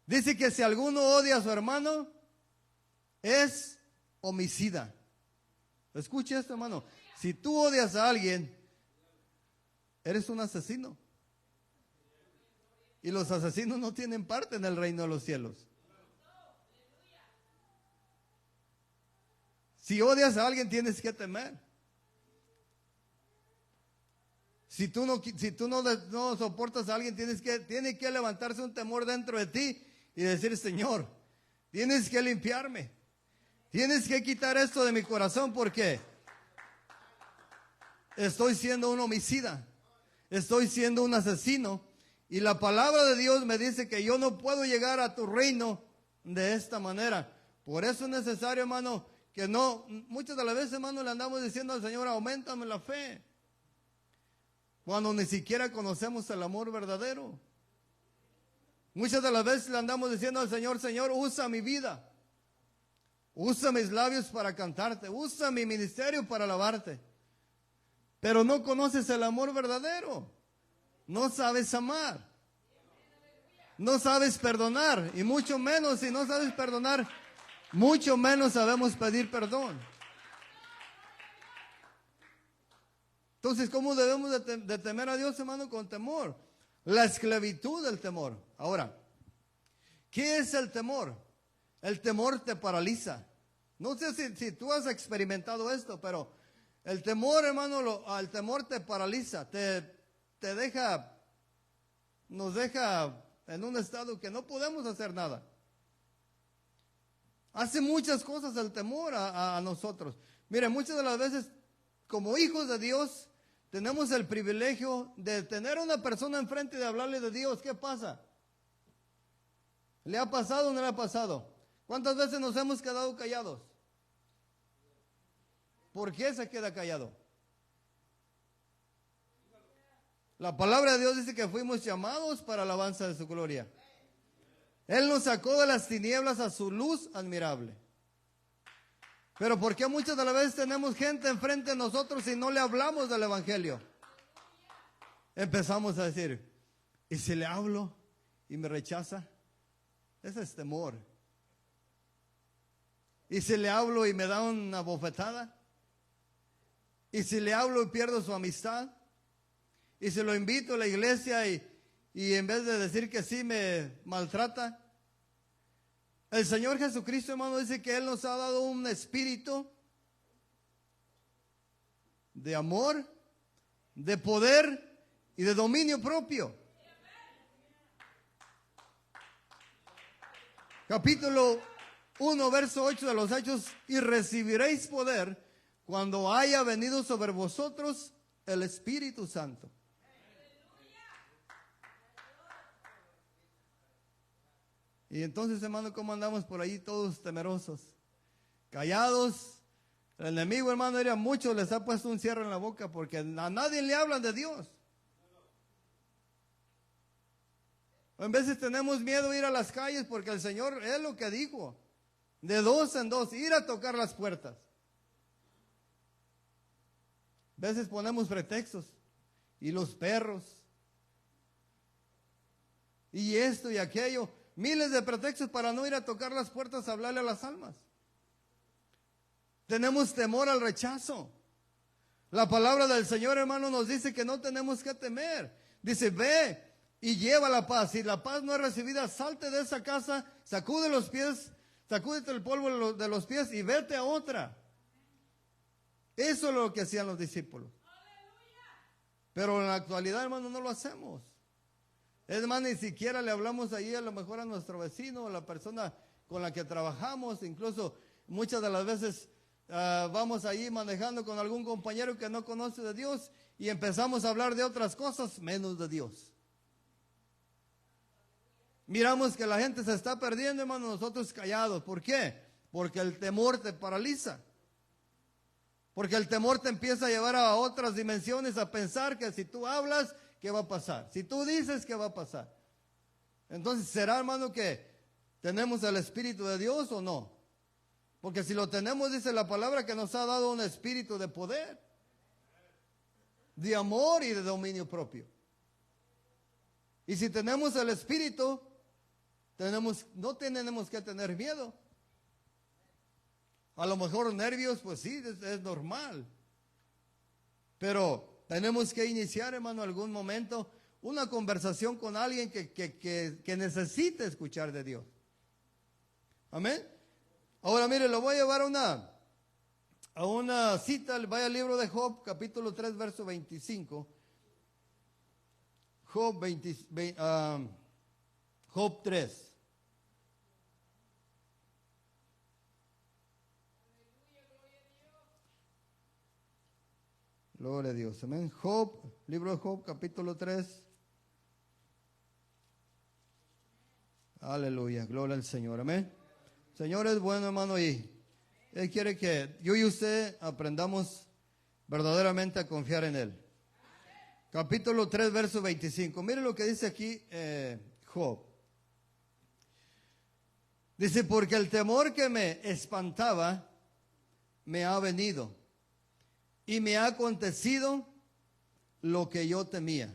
Dice que si alguno odia a su hermano, es homicida. Escuche esto, hermano. Si tú odias a alguien, eres un asesino. y los asesinos no tienen parte en el reino de los cielos. Si odias a alguien, tienes que temer. Si tú no soportas a alguien, tiene que levantarse un temor dentro de ti y decir, Señor, tienes que limpiarme. Tienes que quitar esto de mi corazón porque estoy siendo un homicida. Estoy siendo un asesino. Y la palabra de Dios me dice que yo no puedo llegar a tu reino de esta manera. Por eso es necesario, hermano, que no, muchas de las veces, hermano, le andamos diciendo al Señor, auméntame la fe. Cuando ni siquiera conocemos el amor verdadero. Muchas de las veces le andamos diciendo al Señor, Señor, usa mi vida. Usa mis labios para cantarte. Usa mi ministerio para alabarte. Pero no conoces el amor verdadero. No sabes amar. No sabes perdonar. Y mucho menos, si no sabes perdonar, mucho menos sabemos pedir perdón. Entonces, ¿cómo debemos de temer a Dios, hermano? Con temor. La esclavitud del temor. Ahora, ¿qué es el temor? El temor te paraliza. No sé si tú has experimentado esto, pero el temor, hermano, el temor te paraliza, te deja, nos deja en un estado que no podemos hacer nada. Hace muchas cosas el temor a nosotros. Mire, muchas de las veces, como hijos de Dios, tenemos el privilegio de tener a una persona enfrente y de hablarle de Dios. ¿Qué pasa? ¿Le ha pasado o no le ha pasado? ¿Cuántas veces nos hemos quedado callados? ¿Por qué se queda callado? La palabra de Dios dice que fuimos llamados para alabanza de su gloria. Él nos sacó de las tinieblas a su luz admirable. Pero ¿por qué muchas de las veces tenemos gente enfrente de nosotros y no le hablamos del evangelio? Empezamos a decir, ¿y si le hablo y me rechaza? Ese es temor. ¿Y si le hablo y me da una bofetada? ¿Y si le hablo y pierdo su amistad? ¿Y si lo invito a la iglesia y en vez de decir que sí me maltrata? El Señor Jesucristo, hermano, dice que Él nos ha dado un espíritu de amor, de poder y de dominio propio. Capítulo 1, verso 8 de los Hechos, y recibiréis poder cuando haya venido sobre vosotros el Espíritu Santo. Y entonces, hermano, ¿cómo andamos por ahí todos temerosos? Callados. El enemigo, hermano, a muchos les ha puesto un cierre en la boca porque a nadie le hablan de Dios. En veces tenemos miedo de ir a las calles porque el Señor es lo que dijo. De dos en dos, ir a tocar las puertas. A veces ponemos pretextos. Y los perros. Y esto y aquello. Miles de pretextos para no ir a tocar las puertas a hablarle a las almas. Tenemos temor al rechazo. La palabra del Señor, hermano, nos dice que no tenemos que temer. Dice, ve y lleva la paz. Si la paz no es recibida, salte de esa casa, sacude los pies, sacúdete el polvo de los pies y vete a otra. Eso es lo que hacían los discípulos. Pero en la actualidad, hermano, no lo hacemos. Es más, ni siquiera le hablamos ahí a lo mejor a nuestro vecino, a la persona con la que trabajamos. Incluso muchas de las veces vamos ahí manejando con algún compañero que no conoce de Dios y empezamos a hablar de otras cosas menos de Dios. Miramos que la gente se está perdiendo, hermano, nosotros callados. ¿Por qué? Porque el temor te paraliza. Porque el temor te empieza a llevar a otras dimensiones, a pensar que si tú hablas, ¿qué va a pasar? Si tú dices, ¿qué va a pasar? Entonces, ¿será, hermano, que tenemos el Espíritu de Dios o no? Porque si lo tenemos, dice la palabra que nos ha dado un espíritu de poder, de amor y de dominio propio. Y si tenemos el Espíritu, no tenemos que tener miedo. A lo mejor nervios, pues sí, es normal. Pero tenemos que iniciar, hermano, algún momento una conversación con alguien que necesite escuchar de Dios. Amén. Ahora mire, lo voy a llevar a una cita. Vaya al libro de Job, capítulo 3, verso 25. Job 3. Gloria a Dios. Amén. Job, libro de Job, capítulo 3. Aleluya. Gloria al Señor. Amén. Señor es bueno, hermano, y Él quiere que yo y usted aprendamos verdaderamente a confiar en Él. Capítulo 3, verso 25. Mire lo que dice aquí Job. Dice, porque el temor que me espantaba me ha venido y me ha acontecido lo que yo temía.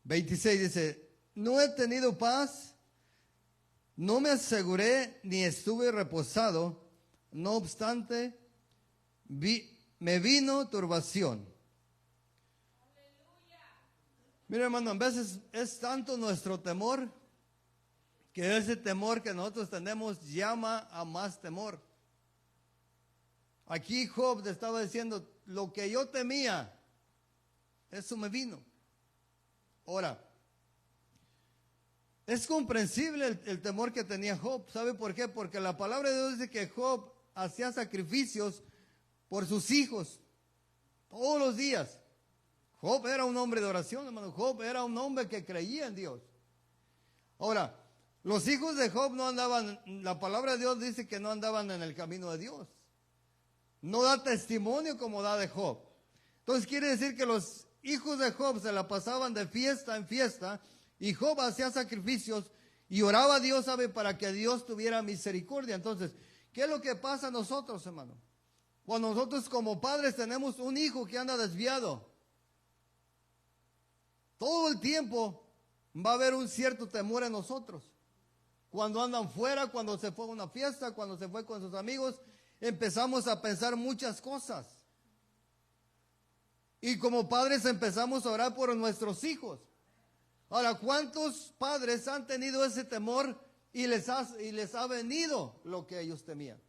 26 dice, no he tenido paz, no me aseguré ni estuve reposado, no obstante, me vino turbación. Mira, hermano, a veces es tanto nuestro temor que ese temor que nosotros tenemos llama a más temor. Aquí Job te estaba diciendo, lo que yo temía, eso me vino. Ahora, es comprensible el temor que tenía Job. ¿Sabe por qué? Porque la palabra de Dios dice que Job hacía sacrificios por sus hijos todos los días. Job era un hombre de oración, hermano. Job era un hombre que creía en Dios. Ahora, los hijos de Job no andaban, la palabra de Dios dice que no andaban en el camino de Dios. No da testimonio como da de Job. Entonces quiere decir que los hijos de Job se la pasaban de fiesta en fiesta y Job hacía sacrificios y oraba a Dios, ¿sabe? Para que Dios tuviera misericordia. Entonces, ¿qué es lo que pasa a nosotros, hermano? Cuando nosotros como padres tenemos un hijo que anda desviado, todo el tiempo va a haber un cierto temor en nosotros. Cuando andan fuera, cuando se fue a una fiesta, cuando se fue con sus amigos, empezamos a pensar muchas cosas. Y como padres empezamos a orar por nuestros hijos. Ahora, ¿cuántos padres han tenido ese temor y les ha venido lo que ellos temían?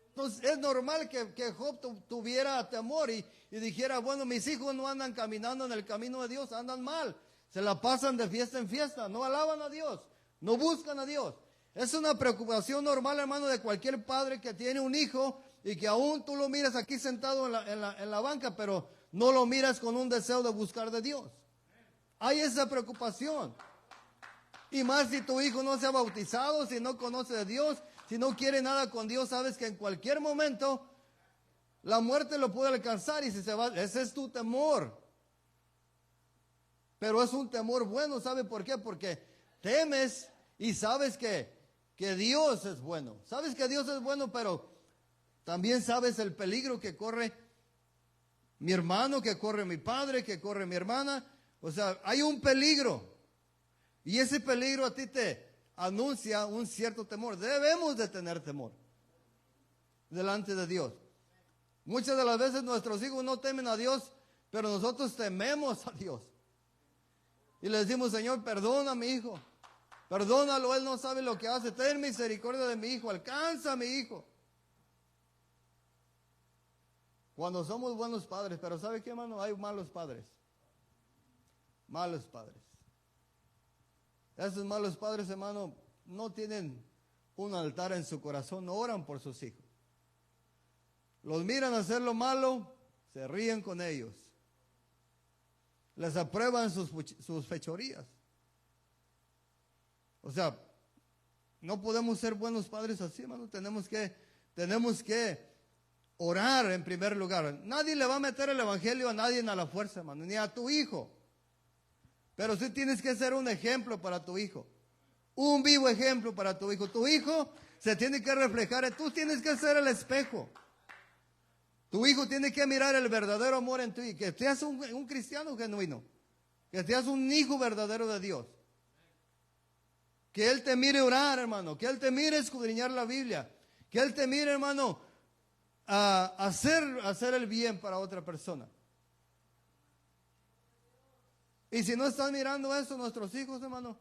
Entonces es normal que Job tuviera temor y dijera, bueno, mis hijos no andan caminando en el camino de Dios, andan mal. Se la pasan de fiesta en fiesta, no alaban a Dios, no buscan a Dios. Es una preocupación normal, hermano, de cualquier padre que tiene un hijo y que aún tú lo miras aquí sentado en la banca, pero no lo miras con un deseo de buscar de Dios. Hay esa preocupación. Y más si tu hijo no se ha bautizado, si no conoce de Dios, si no quiere nada con Dios, sabes que en cualquier momento la muerte lo puede alcanzar y si se va, ese es tu temor. Pero es un temor bueno, ¿sabe por qué? Porque temes y sabes que Dios es bueno. Sabes que Dios es bueno, pero también sabes el peligro que corre mi hermano, que corre mi padre, que corre mi hermana. O sea, hay un peligro. Y ese peligro a ti te anuncia un cierto temor. Debemos de tener temor delante de Dios. Muchas de las veces nuestros hijos no temen a Dios, pero nosotros tememos a Dios. Y le decimos, Señor, perdona a mi hijo. Perdónalo, él no sabe lo que hace. Ten misericordia de mi hijo, alcanza a mi hijo. Cuando somos buenos padres, pero ¿sabe qué, hermano? Hay malos padres. Malos padres. Esos malos padres, hermano, no tienen un altar en su corazón, no oran por sus hijos. Los miran hacer lo malo, se ríen con ellos. Les aprueban sus fechorías. O sea, no podemos ser buenos padres así, hermano. Tenemos que orar en primer lugar. Nadie le va a meter el evangelio a nadie a la fuerza, hermano, ni a tu hijo. Pero sí tienes que ser un ejemplo para tu hijo. Un vivo ejemplo para tu hijo. Tu hijo se tiene que reflejar. Tú tienes que ser el espejo. Tu hijo tiene que mirar el verdadero amor en ti. Que seas un cristiano genuino. Que seas un hijo verdadero de Dios. Que él te mire orar, hermano. Que él te mire escudriñar la Biblia. Que él te mire, hermano, a hacer el bien para otra persona. Y si no están mirando eso nuestros hijos, hermano,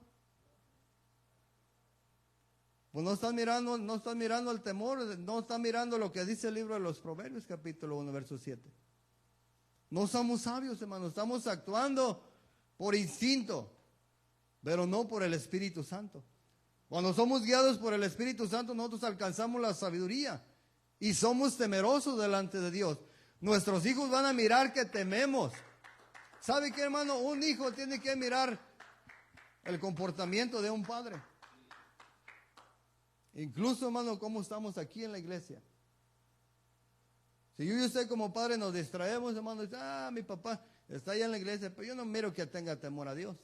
pues no están mirando el temor, no están mirando lo que dice el libro de los Proverbios, capítulo 1, verso 7. No somos sabios, hermano, estamos actuando por instinto, pero no por el Espíritu Santo. Cuando somos guiados por el Espíritu Santo, nosotros alcanzamos la sabiduría y somos temerosos delante de Dios. Nuestros hijos van a mirar que tememos. ¿Sabe qué, hermano? Un hijo tiene que mirar el comportamiento de un padre. Incluso, hermano, cómo estamos aquí en la iglesia. Si yo y usted como padre nos distraemos, hermano, dice, mi papá está allá en la iglesia, pero yo no miro que tenga temor a Dios.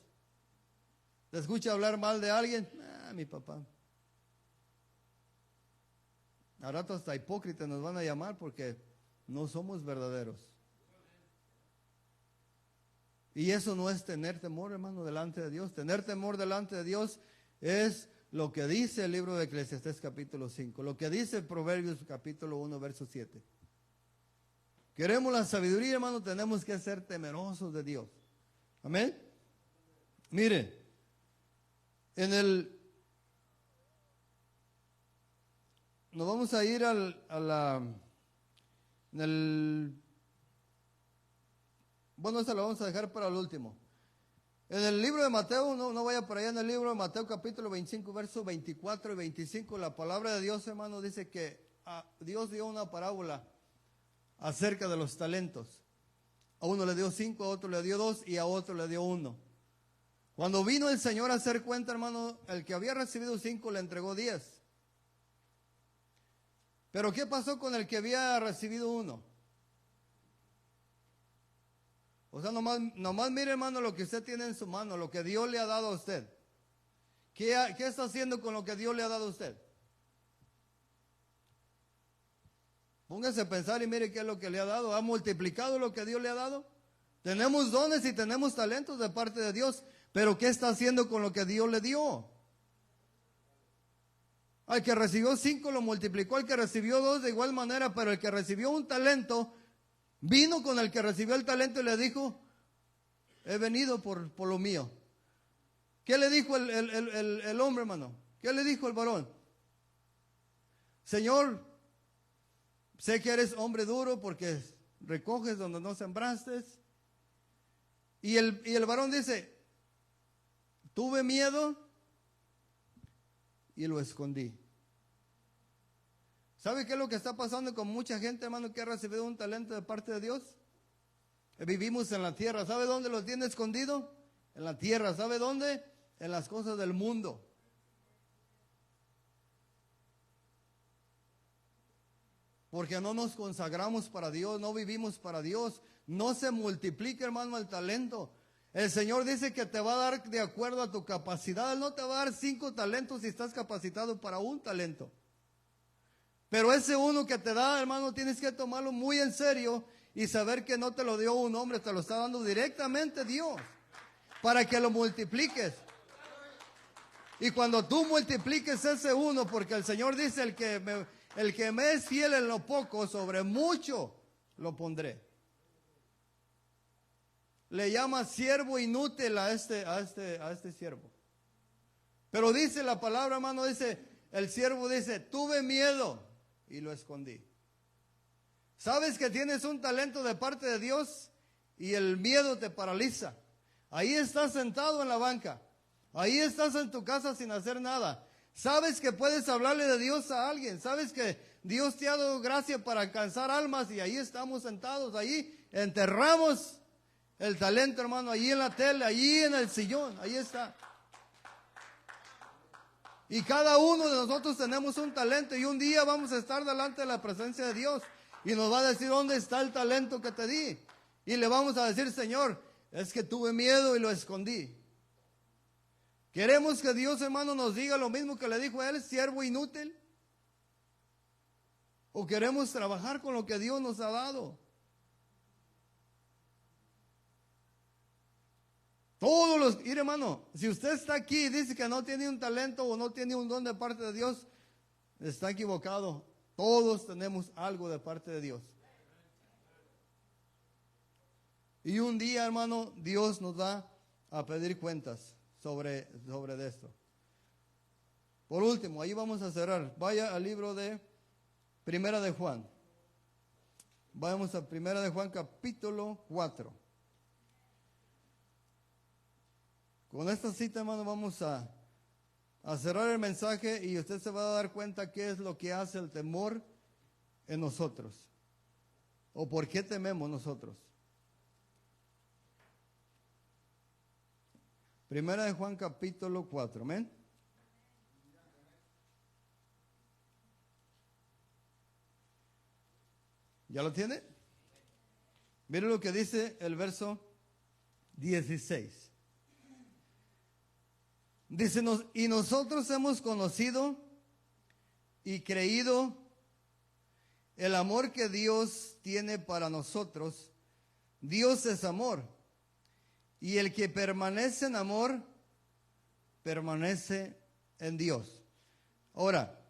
¿Te escucha hablar mal de alguien? Mi papá. A rato hasta hipócritas nos van a llamar porque no somos verdaderos. Y eso no es tener temor, hermano, delante de Dios. Tener temor delante de Dios es lo que dice el libro de Eclesiastés capítulo 5, lo que dice Proverbios capítulo 1, verso 7. Queremos la sabiduría, hermano, tenemos que ser temerosos de Dios. Amén. Mire, nos vamos a ir bueno, eso lo vamos a dejar para el último. En el libro de Mateo, no vaya por allá, en el libro de Mateo capítulo 25, versos 24 y 25, la palabra de Dios, hermano, dice que Dios dio una parábola acerca de los talentos. A uno le dio 5, a otro le dio 2 y a otro le dio 1. Cuando vino el Señor a hacer cuenta, hermano, el que había recibido 5 le entregó 10. Pero ¿qué pasó con el que había recibido 1? O sea, nomás mire, hermano, lo que usted tiene en su mano, lo que Dios le ha dado a usted. ¿Qué está haciendo con lo que Dios le ha dado a usted? Póngase a pensar y mire qué es lo que le ha dado. ¿Ha multiplicado lo que Dios le ha dado? Tenemos dones y tenemos talentos de parte de Dios, pero ¿qué está haciendo con lo que Dios le dio? Al que recibió 5 lo multiplicó, al que recibió 2 de igual manera, pero el que recibió un talento vino con el que recibió el talento y le dijo, he venido por lo mío. ¿Qué le dijo el hombre, hermano? ¿Qué le dijo el varón? Señor, sé que eres hombre duro porque recoges donde no sembraste. Y el varón dice, tuve miedo y lo escondí. ¿Sabe qué es lo que está pasando con mucha gente, hermano, que ha recibido un talento de parte de Dios? Vivimos en la tierra. ¿Sabe dónde lo tiene escondido? En la tierra. ¿Sabe dónde? En las cosas del mundo. Porque no nos consagramos para Dios, no vivimos para Dios. No se multiplica, hermano, el talento. El Señor dice que te va a dar de acuerdo a tu capacidad. Él no te va a dar 5 talentos si estás capacitado para un talento. Pero ese uno que te da, hermano, tienes que tomarlo muy en serio y saber que no te lo dio un hombre, te lo está dando directamente Dios para que lo multipliques. Y cuando tú multipliques ese uno, porque el Señor dice, el que me es fiel en lo poco, sobre mucho lo pondré. Le llama siervo inútil a este siervo. Pero dice la palabra, hermano, el siervo dice, tuve miedo y lo escondí. ¿Sabes que tienes un talento de parte de Dios y el miedo te paraliza? Ahí estás sentado en la banca. Ahí estás en tu casa sin hacer nada. Sabes que puedes hablarle de Dios a alguien. Sabes que Dios te ha dado gracia para alcanzar almas y ahí estamos sentados. Ahí enterramos el talento, hermano. Ahí en la tele, ahí en el sillón. Ahí está. Y cada uno de nosotros tenemos un talento y un día vamos a estar delante de la presencia de Dios y nos va a decir, ¿dónde está el talento que te di? Y le vamos a decir, Señor, es que tuve miedo y lo escondí. Queremos que Dios, hermano, nos diga lo mismo que le dijo a él, siervo inútil. ¿O queremos trabajar con lo que Dios nos ha dado? Mire, hermano, si usted está aquí y dice que no tiene un talento o no tiene un don de parte de Dios, está equivocado. Todos tenemos algo de parte de Dios. Y un día, hermano, Dios nos da a pedir cuentas sobre de esto. Por último, ahí vamos a cerrar. Vaya al libro de Primera de Juan. Vamos a Primera de Juan capítulo 4. Con esta cita, hermano, vamos a cerrar el mensaje y usted se va a dar cuenta qué es lo que hace el temor en nosotros. O por qué tememos nosotros. Primera de Juan capítulo 4, amén. ¿Ya lo tiene? Mire lo que dice el verso 16. Dice, y nosotros hemos conocido y creído el amor que Dios tiene para nosotros. Dios es amor. Y el que permanece en amor, permanece en Dios. Ahora,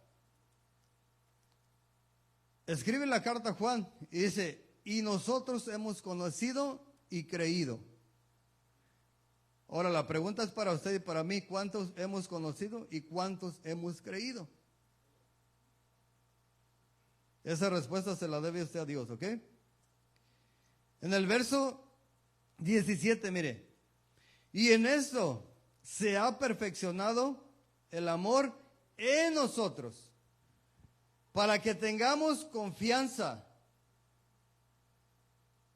escribe la carta a Juan y dice, y nosotros hemos conocido y creído. Ahora, la pregunta es para usted y para mí, ¿cuántos hemos conocido y cuántos hemos creído? Esa respuesta se la debe usted a Dios, ¿ok? En el verso 17, mire, y en esto se ha perfeccionado el amor en nosotros, para que tengamos confianza.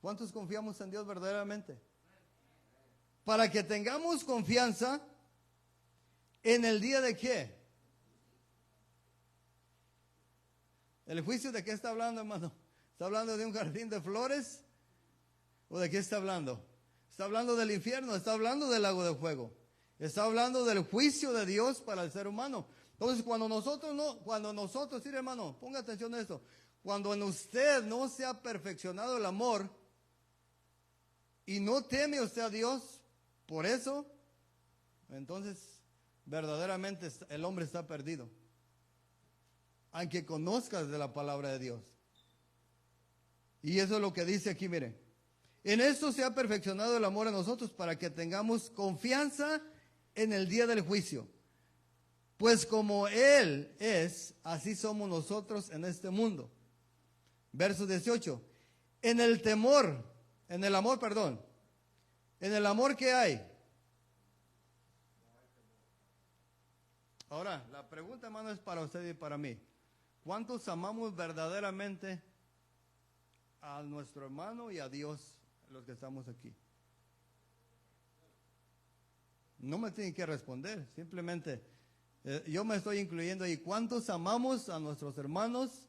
¿Cuántos confiamos en Dios verdaderamente? Para que tengamos confianza en el día de ¿qué? ¿El juicio de qué está hablando, hermano? ¿Está hablando de un jardín de flores? ¿O de qué está hablando? Está hablando del infierno, está hablando del lago de fuego. Está hablando del juicio de Dios para el ser humano. Entonces, cuando nosotros, sí, hermano, ponga atención a esto. Cuando en usted no se ha perfeccionado el amor y no teme usted a Dios, por eso, entonces, verdaderamente el hombre está perdido. Aunque conozcas de la palabra de Dios. Y eso es lo que dice aquí, mire. En esto se ha perfeccionado el amor a nosotros para que tengamos confianza en el día del juicio. Pues como Él es, así somos nosotros en este mundo. Verso 18. En el amor que hay. Ahora, la pregunta, hermano, es para usted y para mí. ¿Cuántos amamos verdaderamente a nuestro hermano y a Dios, los que estamos aquí? No me tienen que responder, simplemente yo me estoy incluyendo ahí. ¿Cuántos amamos a nuestros hermanos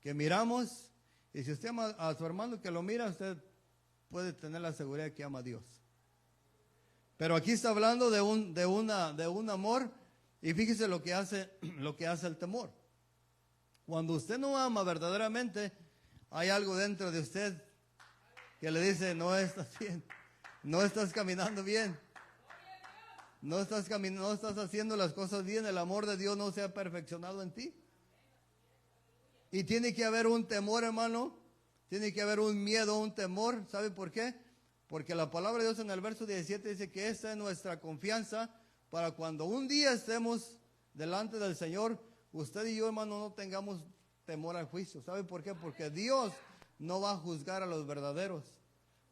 que miramos? Y si usted ama a su hermano que lo mira, usted puede tener la seguridad de que ama a Dios. Pero aquí está hablando de un amor, y fíjese lo que hace el temor. Cuando usted no ama verdaderamente, hay algo dentro de usted que le dice, no estás bien, no estás caminando bien, no estás haciendo las cosas bien, el amor de Dios no se ha perfeccionado en ti. Y tiene que haber un temor, hermano, tiene que haber un miedo, un temor. ¿Sabe por qué? Porque la palabra de Dios en el verso 17 dice que esta es nuestra confianza para cuando un día estemos delante del Señor, usted y yo, hermano, no tengamos temor al juicio. ¿Sabe por qué? Porque Dios no va a juzgar a los verdaderos.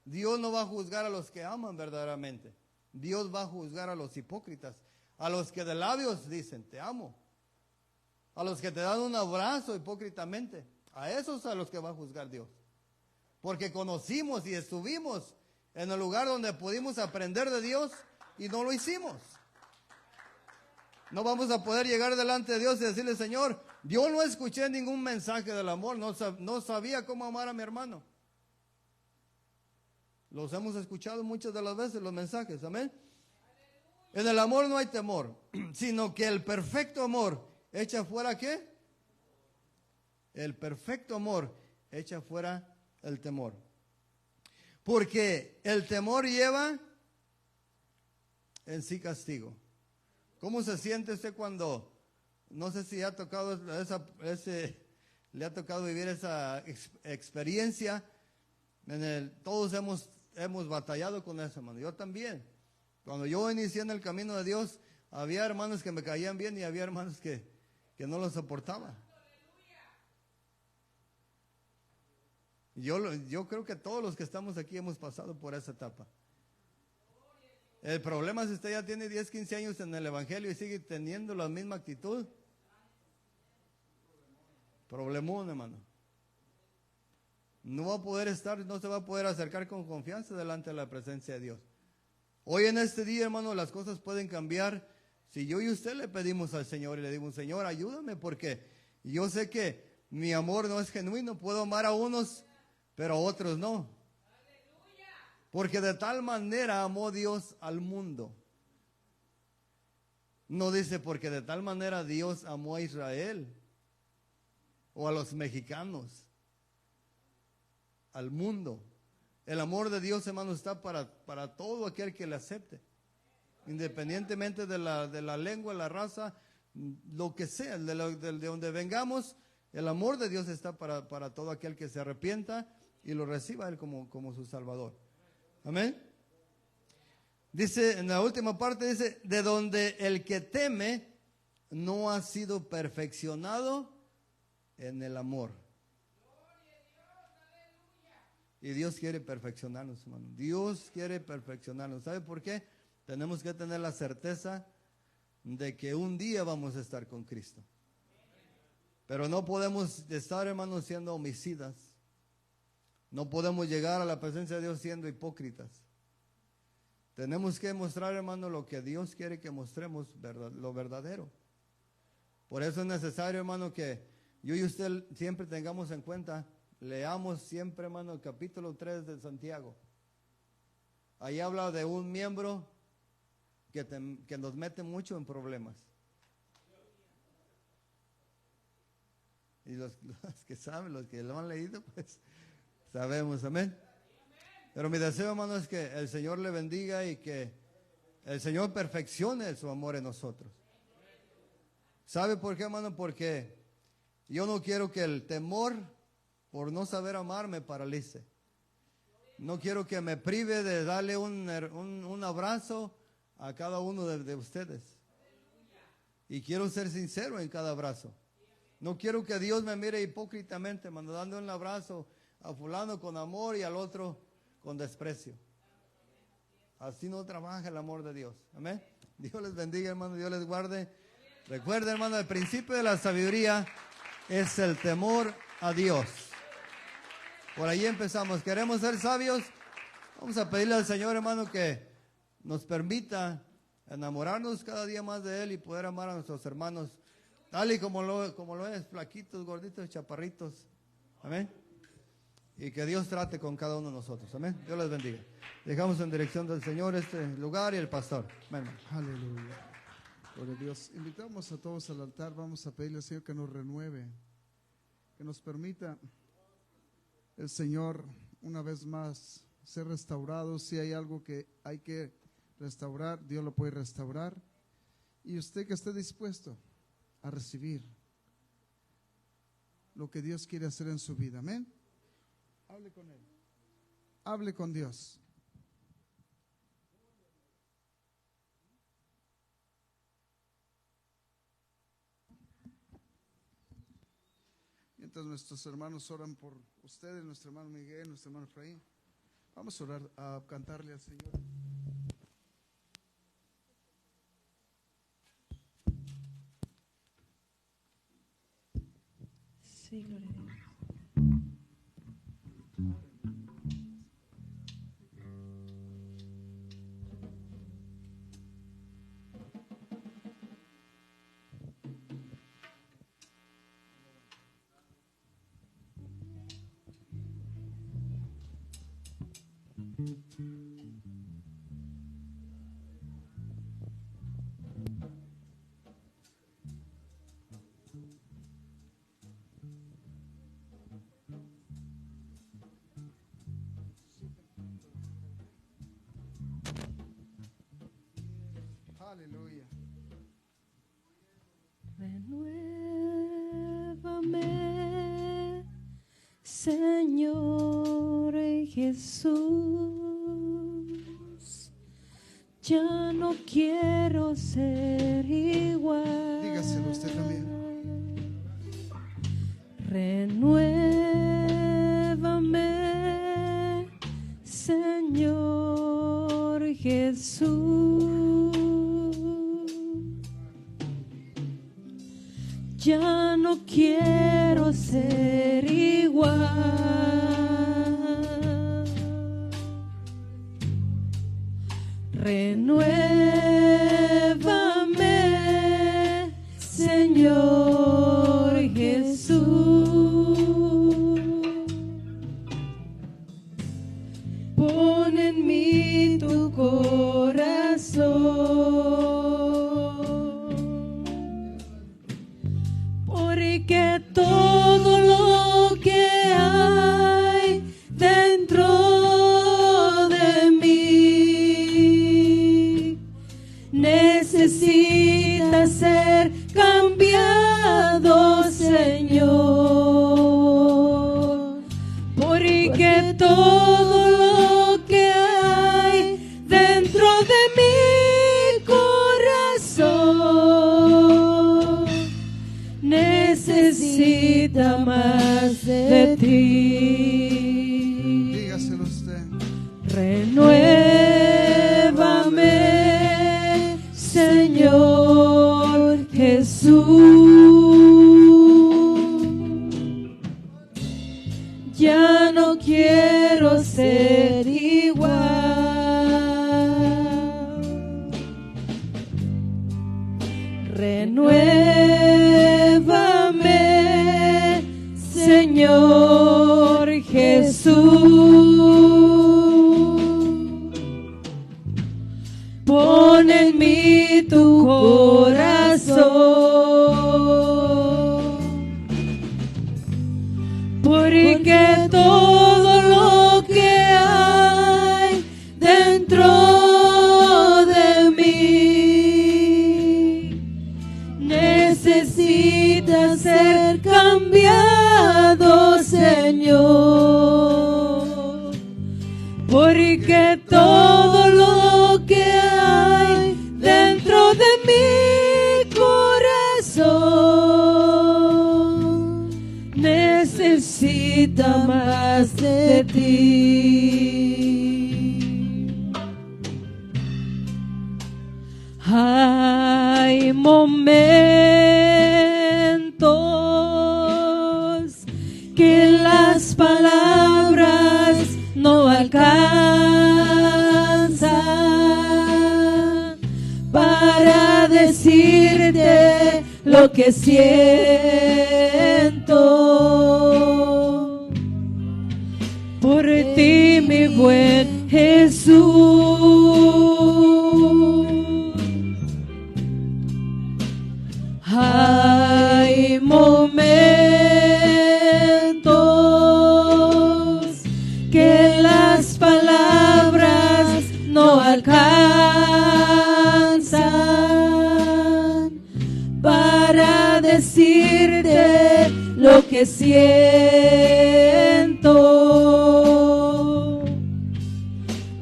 Dios no va a juzgar a los que aman verdaderamente. Dios va a juzgar a los hipócritas, a los que de labios dicen, te amo. A los que te dan un abrazo hipócritamente. A esos a los que va a juzgar Dios. Porque conocimos y estuvimos en el lugar donde pudimos aprender de Dios y no lo hicimos. No vamos a poder llegar delante de Dios y decirle, Señor, yo no escuché ningún mensaje del amor, no sabía cómo amar a mi hermano. Los hemos escuchado muchas de las veces, los mensajes, amén. En el amor no hay temor, sino que el perfecto amor echa fuera ¿qué? El perfecto amor echa fuera el temor. Porque el temor lleva en sí castigo. ¿Cómo se siente usted cuando, no sé si le ha tocado vivir esa experiencia? Todos hemos batallado con eso, hermano. Yo también. Cuando yo inicié en el camino de Dios, había hermanos que me caían bien y había hermanos que no los soportaba. Yo creo que todos los que estamos aquí hemos pasado por esa etapa. El problema es si usted ya tiene 10, 15 años en el Evangelio y sigue teniendo la misma actitud. Problemón, hermano. No va a poder estar, no se va a poder acercar con confianza delante de la presencia de Dios. Hoy en este día, hermano, las cosas pueden cambiar. Si yo y usted le pedimos al Señor y le digo, Señor, ayúdame porque yo sé que mi amor no es genuino. Puedo amar a unos, pero a otros no. Porque de tal manera amó Dios al mundo. No dice porque de tal manera Dios amó a Israel o a los mexicanos, al mundo. El amor de Dios, hermano, está para todo aquel que le acepte. Independientemente de la lengua, la raza, lo que sea, de donde vengamos, el amor de Dios está para todo aquel que se arrepienta y lo reciba a Él como su Salvador. Amén. Dice, en la última parte dice, de donde el que teme no ha sido perfeccionado en el amor. Y Dios quiere perfeccionarnos, hermano. Dios quiere perfeccionarnos. ¿Sabe por qué? Tenemos que tener la certeza de que un día vamos a estar con Cristo. Pero no podemos estar, hermanos, siendo homicidas. No podemos llegar a la presencia de Dios siendo hipócritas. Tenemos que mostrar, hermano, lo que Dios quiere que mostremos, lo verdadero. Por eso es necesario, hermano, que yo y usted siempre tengamos en cuenta, leamos siempre, hermano, el capítulo 3 de Santiago. Ahí habla de un miembro que nos mete mucho en problemas. Y los que saben, los que lo han leído, pues sabemos, amén. Pero mi deseo, hermano, es que el Señor le bendiga y que el Señor perfeccione su amor en nosotros. ¿Sabe por qué, hermano? Porque yo no quiero que el temor por no saber amar me paralice. No quiero que me prive de darle un abrazo a cada uno de ustedes. Y quiero ser sincero en cada abrazo. No quiero que Dios me mire hipócritamente, hermano, dando un abrazo a fulano con amor y al otro con desprecio. Así no trabaja el amor de Dios. Amén. Dios les bendiga, hermano, Dios les guarde. Recuerden, hermano, el principio de la sabiduría es el temor a Dios. Por ahí empezamos. ¿Queremos ser sabios? Vamos a pedirle al Señor, hermano, que nos permita enamorarnos cada día más de Él y poder amar a nuestros hermanos, tal y como lo es, flaquitos, gorditos, chaparritos. Amén. Y que Dios trate con cada uno de nosotros. Amén. Dios les bendiga. Dejamos en dirección del Señor este lugar y el pastor. Amén. Aleluya. Gloria a Dios. Invitamos a todos al altar. Vamos a pedirle al Señor que nos renueve, que nos permita el Señor una vez más ser restaurados. Si hay algo que hay que restaurar, Dios lo puede restaurar. Y usted que esté dispuesto a recibir lo que Dios quiere hacer en su vida. Amén. Hable con Él. Hable con Dios. Mientras nuestros hermanos oran por ustedes, nuestro hermano Miguel, nuestro hermano Efraín, vamos a orar, a cantarle al Señor. Sí, gloria a Dios. Aleluya. Renuévame, Señor Jesús, Ya no quiero ser igual. Dígaselo usted también. Renuévame, Señor Jesús. Ya no quiero ser igual. Renuévame, Señor Jesús. Pon en mí tu corazón, porque todo lo que hay dentro de mí necesita ser cambiado, Señor, porque todo lo que hay dentro de mi corazón necesita más de ti. Dígaselo usted. Renuévame, Señor Jesús. Ya no quiero ser igual. Renuévame, Señor Jesús. Pon en mí tu corazón, porque todo lo que hay dentro de mí necesita ser cambiado, Señor, porque todo lo que hay dentro de mi corazón necesita más de ti. Hay momentos que las palabras no alcanzan para decirte lo que siento por ti, mi buen Jesús. Hay momentos que las palabras no alcanzan para decirte lo que siento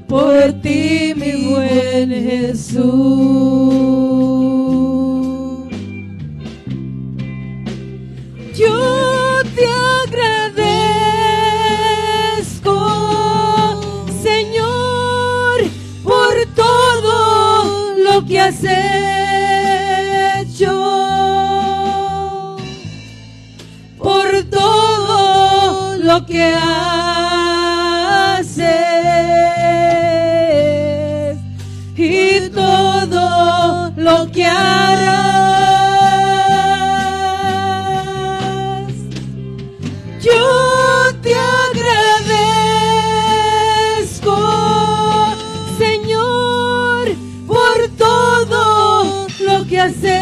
por ti, mi buen Jesús. Yo te agradezco, Señor, por todo lo que has hecho, por todo lo que haces y todo lo que harás. Yo te agradezco, Señor, por todo lo que has hecho,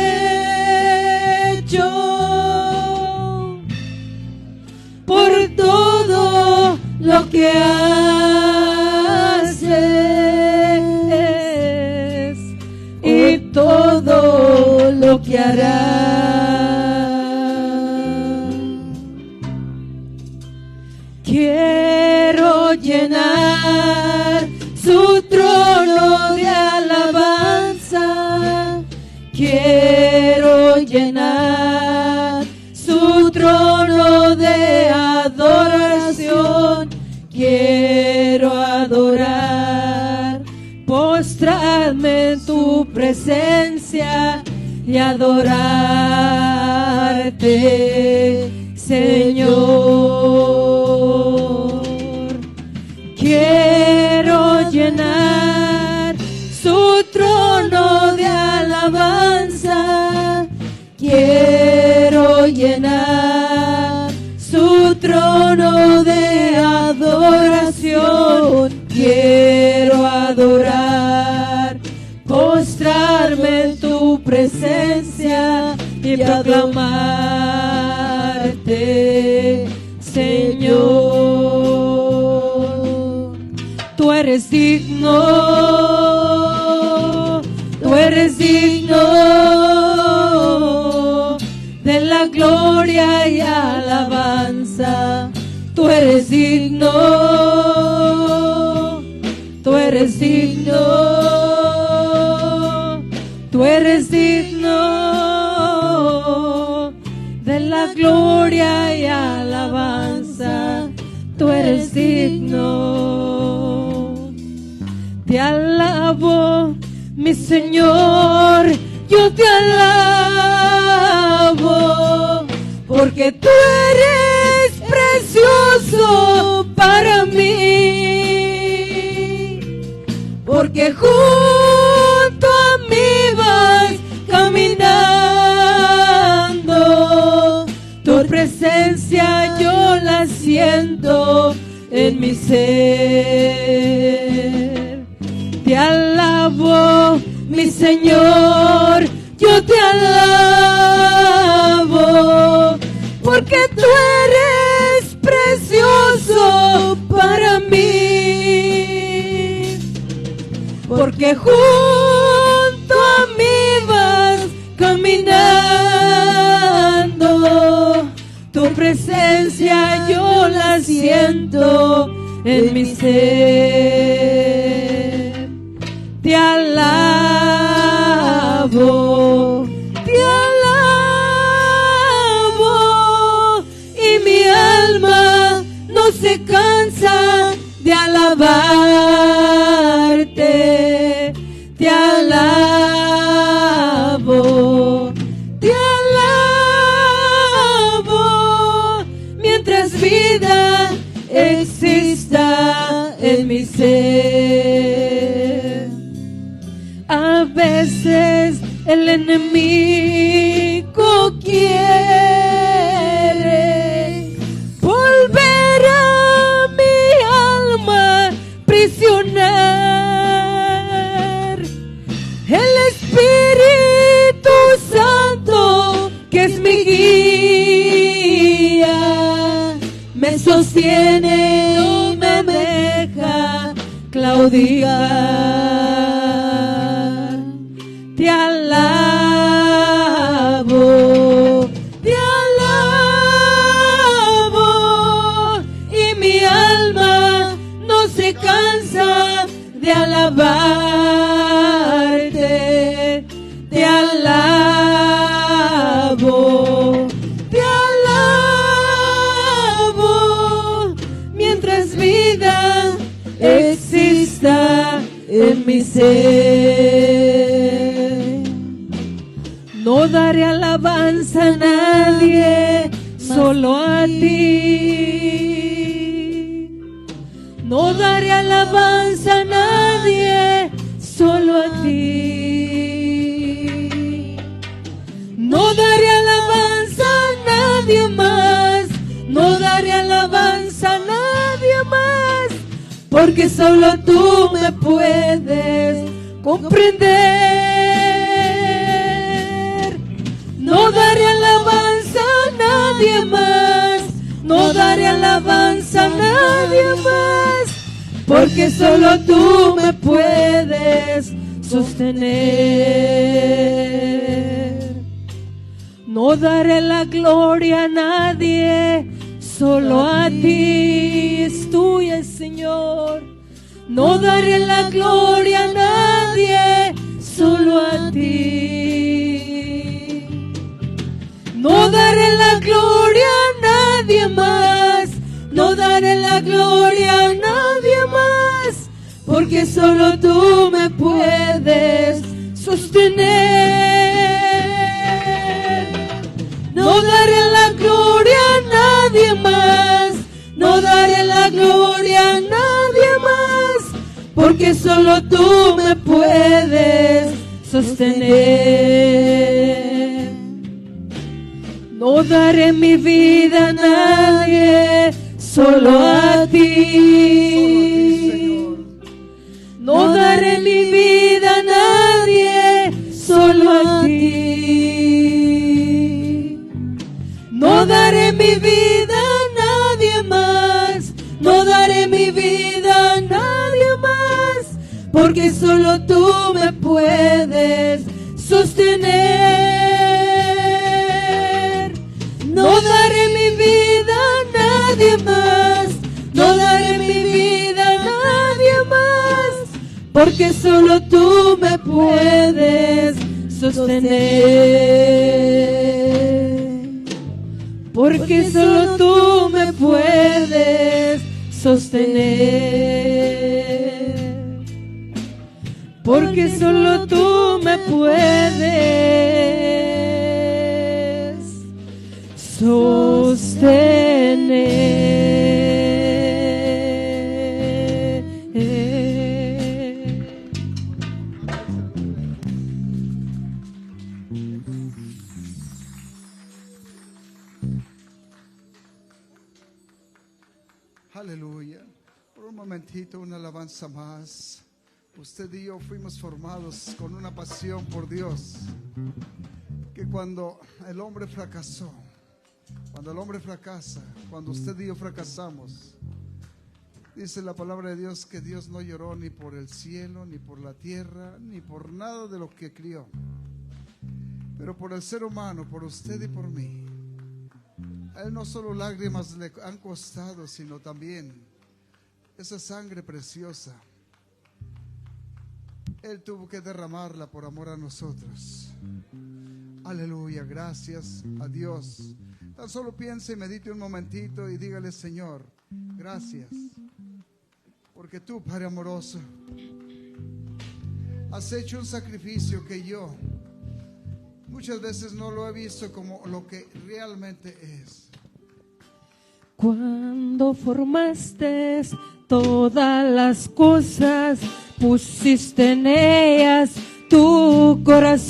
por todo lo que haces y todo lo que harás. Quiero llenar su trono de alabanza quiero adorar, postrarme en tu presencia y adorarte, Señor. Quiero llenar su trono de alabanza, quiero llenar su trono de adoración, quiero adorar, postrarme en tu presencia y proclamarte, Señor. Tú eres digno, tú eres digno de la gloria y alabanza. Tú eres digno, tú eres digno, tú eres digno de la gloria y alabanza. Tú eres digno. Te alabo, mi Señor, yo te alabo, porque tú eres precioso para mí, porque junto a mí vas caminando, tu presencia yo la siento en mi ser. Te alabo, mi Señor, yo te alabo, porque tú eres precioso para mí, porque junto a mí vas caminando, tu presencia yo la siento en mi ser. Te alabo, y mi alma no se cansa de alabarte. Te alabo, mientras vida exista en mi ser. A veces el enemigo quiere volver a mi alma prisionar. El Espíritu Santo, que es mi guía, me sostiene y me deja claudicar. Te alabo, y mi alma no se cansa de alabarte. Te alabo, mientras vida exista en mi ser. No daré alabanza a nadie, solo a ti. No daré alabanza a nadie, solo a ti. No daré alabanza a nadie más, no daré alabanza a nadie más, porque solo tú me puedes comprender. No daré alabanza a nadie más, no daré alabanza a nadie más, porque solo tú me puedes sostener. No daré la gloria a nadie, solo a ti es tuya, Señor. No daré la gloria a nadie, solo a ti. No daré la gloria a nadie más, no daré la gloria a nadie porque solo tú me puedes sostener. No daré la gloria a nadie más, no daré la gloria a nadie más, porque solo tú me puedes sostener. No daré mi vida a nadie, solo a ti. No daré mi vida a nadie, solo a ti. No daré mi vida a nadie más, no daré mi vida a nadie más, porque solo tú me puedes sostener. No daré mi vida a nadie más, no daré mi vida a nadie más, porque solo tú me puedes sostener. Porque solo tú me puedes sostener. Porque solo tú me puedes sostener. Aleluya. Por un momentito, una alabanza más. Usted y yo fuimos formados con una pasión por Dios, que cuando el hombre fracasó, cuando el hombre fracasa, cuando usted y yo fracasamos, dice la palabra de Dios que Dios no lloró ni por el cielo, ni por la tierra, ni por nada de lo que crió, pero por el ser humano, por usted y por mí. A Él no solo lágrimas le han costado, sino también esa sangre preciosa. Él tuvo que derramarla por amor a nosotros. Aleluya, gracias a Dios. Tan solo piense y medite un momentito y dígale: Señor, gracias, porque tú, Padre amoroso, has hecho un sacrificio que yo muchas veces no lo he visto como lo que realmente es. Cuando formaste todas las cosas, pusiste en ellas tu corazón.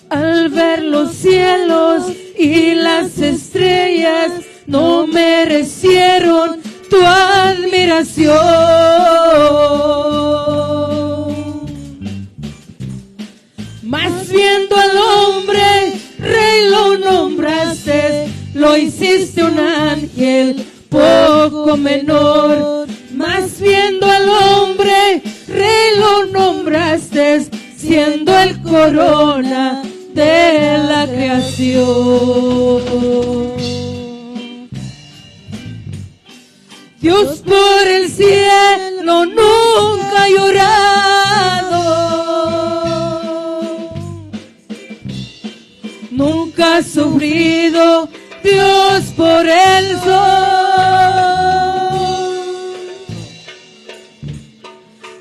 Al ver los cielos y las estrellas, no merecieron tu admiración. Mas viendo al hombre, rey lo nombraste, lo hiciste un ángel poco menor. Mas viendo al hombre, rey lo nombraste, siendo el corona de la creación. Dios por el cielo nunca ha llorado, nunca ha sufrido Dios por el sol,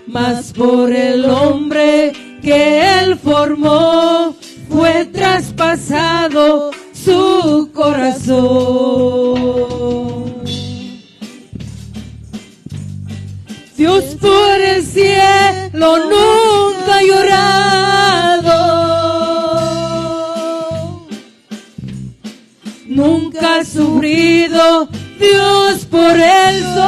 mas por el hombre que Él formó fue traspasado su corazón. Dios por el cielo nunca ha llorado, nunca ha sufrido Dios por el sol,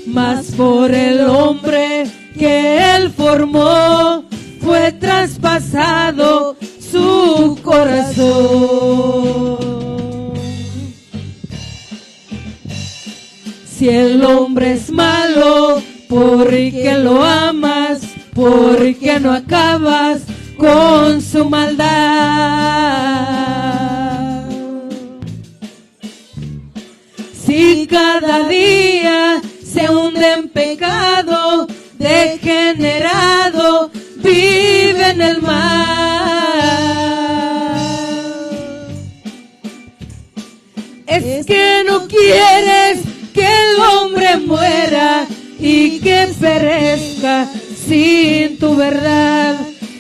mas por el hombre que Él formó fue traspasado su corazón. Si el hombre es malo, ¿por qué lo amas? ¿Por qué no acabas con su maldad? Si cada día se hunde en pecado, degenerado, vive en el mal. perezca sin tu verdad,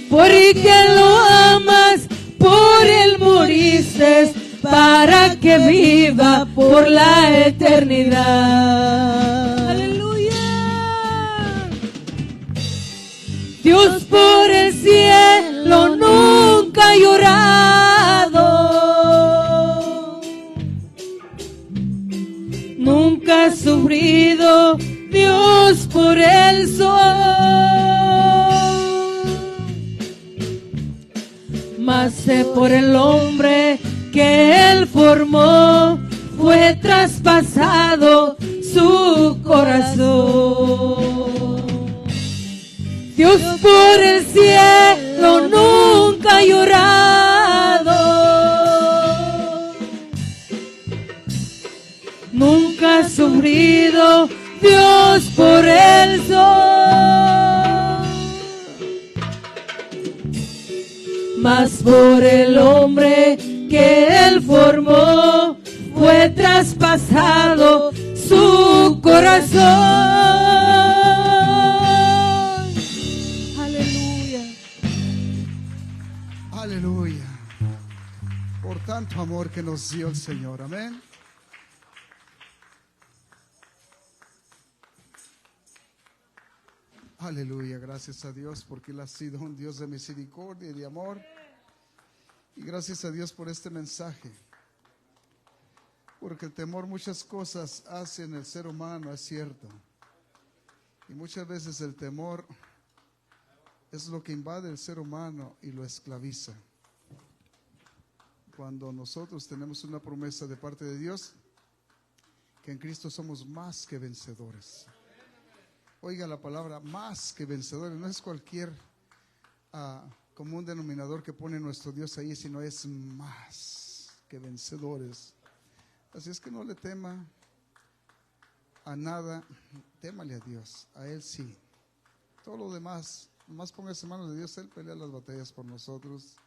porque lo amas, por él moriste, para que viva por la eternidad. Aleluya. Dios por el cielo nunca ha llorado, nunca ha sufrido Dios por el sol, mas por el hombre que él formó fue traspasado su corazón. Dios por el cielo nunca ha llorado, nunca ha sufrido Dios por el sol, mas por el hombre que él formó fue traspasado su corazón. Aleluya. Aleluya. Por tanto amor que nos dio el Señor. Amén. Aleluya. Gracias a Dios porque Él ha sido un Dios de misericordia y de amor. Y gracias a Dios por este mensaje. Porque el temor muchas cosas hace en el ser humano, es cierto. Y muchas veces el temor es lo que invade el ser humano y lo esclaviza. Cuando nosotros tenemos una promesa de parte de Dios, que en Cristo somos más que vencedores. Oiga la palabra más que vencedores, no es cualquier común denominador que pone nuestro Dios ahí, sino es más que vencedores. Así es que no le tema a nada, témale a Dios, a Él sí. Todo lo demás, nomás póngase en manos de Dios. Él pelea las batallas por nosotros.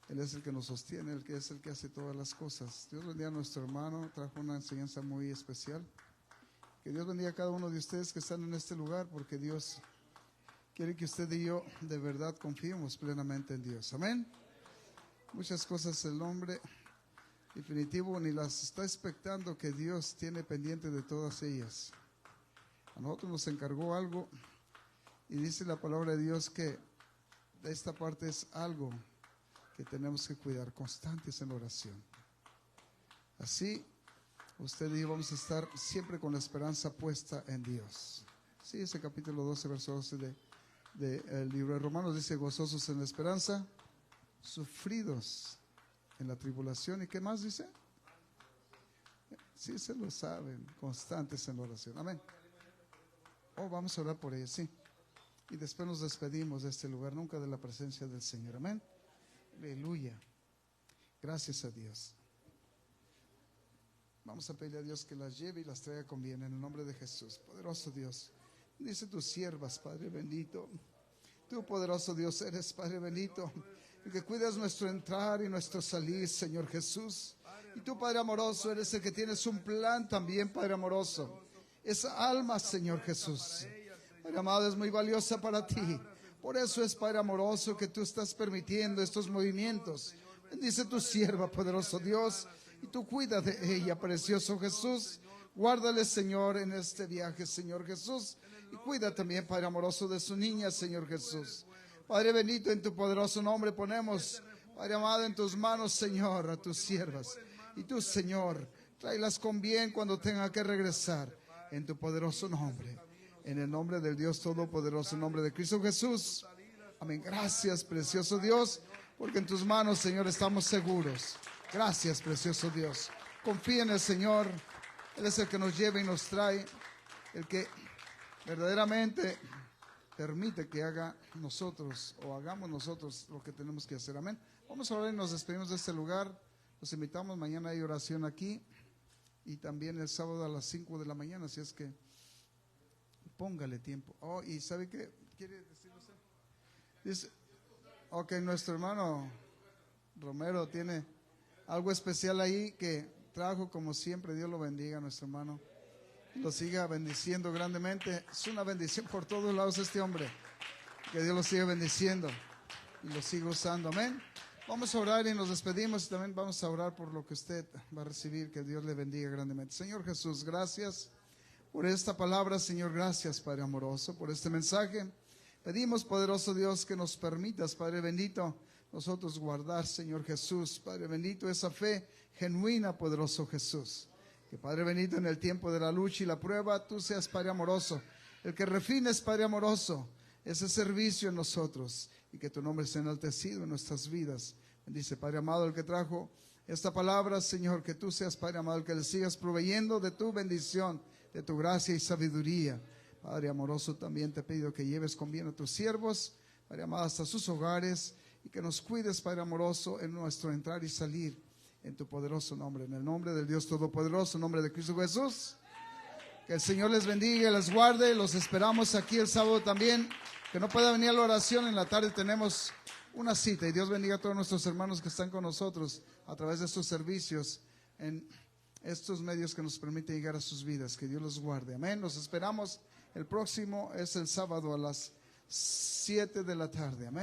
Él es el que nos sostiene, Él que es el que hace todas las cosas. Dios bendiga a nuestro hermano, trajo una enseñanza muy especial. Que Dios bendiga a cada uno de ustedes que están en este lugar, porque Dios quiere que usted y yo de verdad confiemos plenamente en Dios. Amén. Muchas cosas el hombre definitivo ni las está expectando, que Dios tiene pendiente de todas ellas. A nosotros nos encargó algo y dice la palabra de Dios que esta parte es algo que tenemos que cuidar, constantes en oración. Así usted y yo vamos a estar siempre con la esperanza puesta en Dios. Sí, ese capítulo 12, verso 12 del libro de Romanos dice: gozosos en la esperanza, sufridos en la tribulación. ¿Y qué más dice? Sí, se lo saben, constantes en la oración. Amén. Oh, vamos a orar por ellos, sí. Y después nos despedimos de este lugar, nunca de la presencia del Señor. Amén. Aleluya. Gracias a Dios. Vamos a pedirle a Dios que las lleve y las traiga con bien en el nombre de Jesús. Poderoso Dios, dice tus siervas, Padre bendito. Tú, poderoso Dios, eres, Padre bendito, el que cuidas nuestro entrar y nuestro salir, Señor Jesús. Y tú, Padre amoroso, eres el que tienes un plan también, Padre amoroso. Esa alma, Señor Jesús, Padre amado, es muy valiosa para ti. Por eso es, Padre amoroso, que tú estás permitiendo estos movimientos. Bendice tu sierva, poderoso Dios, y tú cuida de ella, precioso Jesús. Guárdale, Señor, en este viaje, Señor Jesús. Y cuida también, Padre amoroso, de su niña, Señor Jesús. Padre bendito, en tu poderoso nombre ponemos, Padre amado, en tus manos, Señor, a tus siervas. Y tú, Señor, tráelas con bien cuando tenga que regresar, en tu poderoso nombre. En el nombre del Dios Todopoderoso, en nombre de Cristo Jesús. Amén. Gracias, precioso Dios, porque en tus manos, Señor, estamos seguros. Gracias, precioso Dios. Confía en el Señor. Él es el que nos lleva y nos trae, el que verdaderamente permite que hagamos nosotros lo que tenemos que hacer. Amén. Vamos a orar y nos despedimos de este lugar. Los invitamos, mañana hay oración aquí y también el sábado a las 5 de la mañana, así es que póngale tiempo. Oh, y ¿sabe qué quiere decir usted? Dice, ok, nuestro hermano Romero tiene algo especial ahí que trajo, como siempre. Dios lo bendiga, nuestro hermano. lo siga bendiciendo grandemente. Es una bendición por todos lados este hombre. Que Dios lo siga bendiciendo y lo siga usando. Amén. Vamos a orar y nos despedimos, y también vamos a orar por lo que usted va a recibir. Que Dios le bendiga grandemente. Señor Jesús, gracias por esta palabra, Señor. Gracias, Padre amoroso, por este mensaje. Pedimos, poderoso Dios, que nos permitas, Padre bendito, nosotros guardar, Señor Jesús, Padre bendito, esa fe genuina, poderoso Jesús. Que, Padre bendito, en el tiempo de la lucha y la prueba, tú seas, Padre amoroso, el que refines, Padre amoroso, ese servicio en nosotros, y que tu nombre sea enaltecido en nuestras vidas. Bendice, Padre amado, el que trajo esta palabra, Señor, que tú seas, Padre amado, el que le sigas proveyendo de tu bendición, de tu gracia y sabiduría. Padre amoroso, también te pido que lleves con bien a tus siervos, Padre amado, hasta sus hogares, y que nos cuides, Padre amoroso, en nuestro entrar y salir, en tu poderoso nombre, en el nombre del Dios Todopoderoso, en nombre de Cristo Jesús. Que el Señor les bendiga y les guarde. Los esperamos aquí el sábado también. Que no pueda venir a la oración, en la tarde tenemos una cita. Y Dios bendiga a todos nuestros hermanos que están con nosotros a través de estos servicios, en estos medios que nos permiten llegar a sus vidas. Que Dios los guarde. Amén. Los esperamos. El próximo es el sábado a las 7 de la tarde. Amén.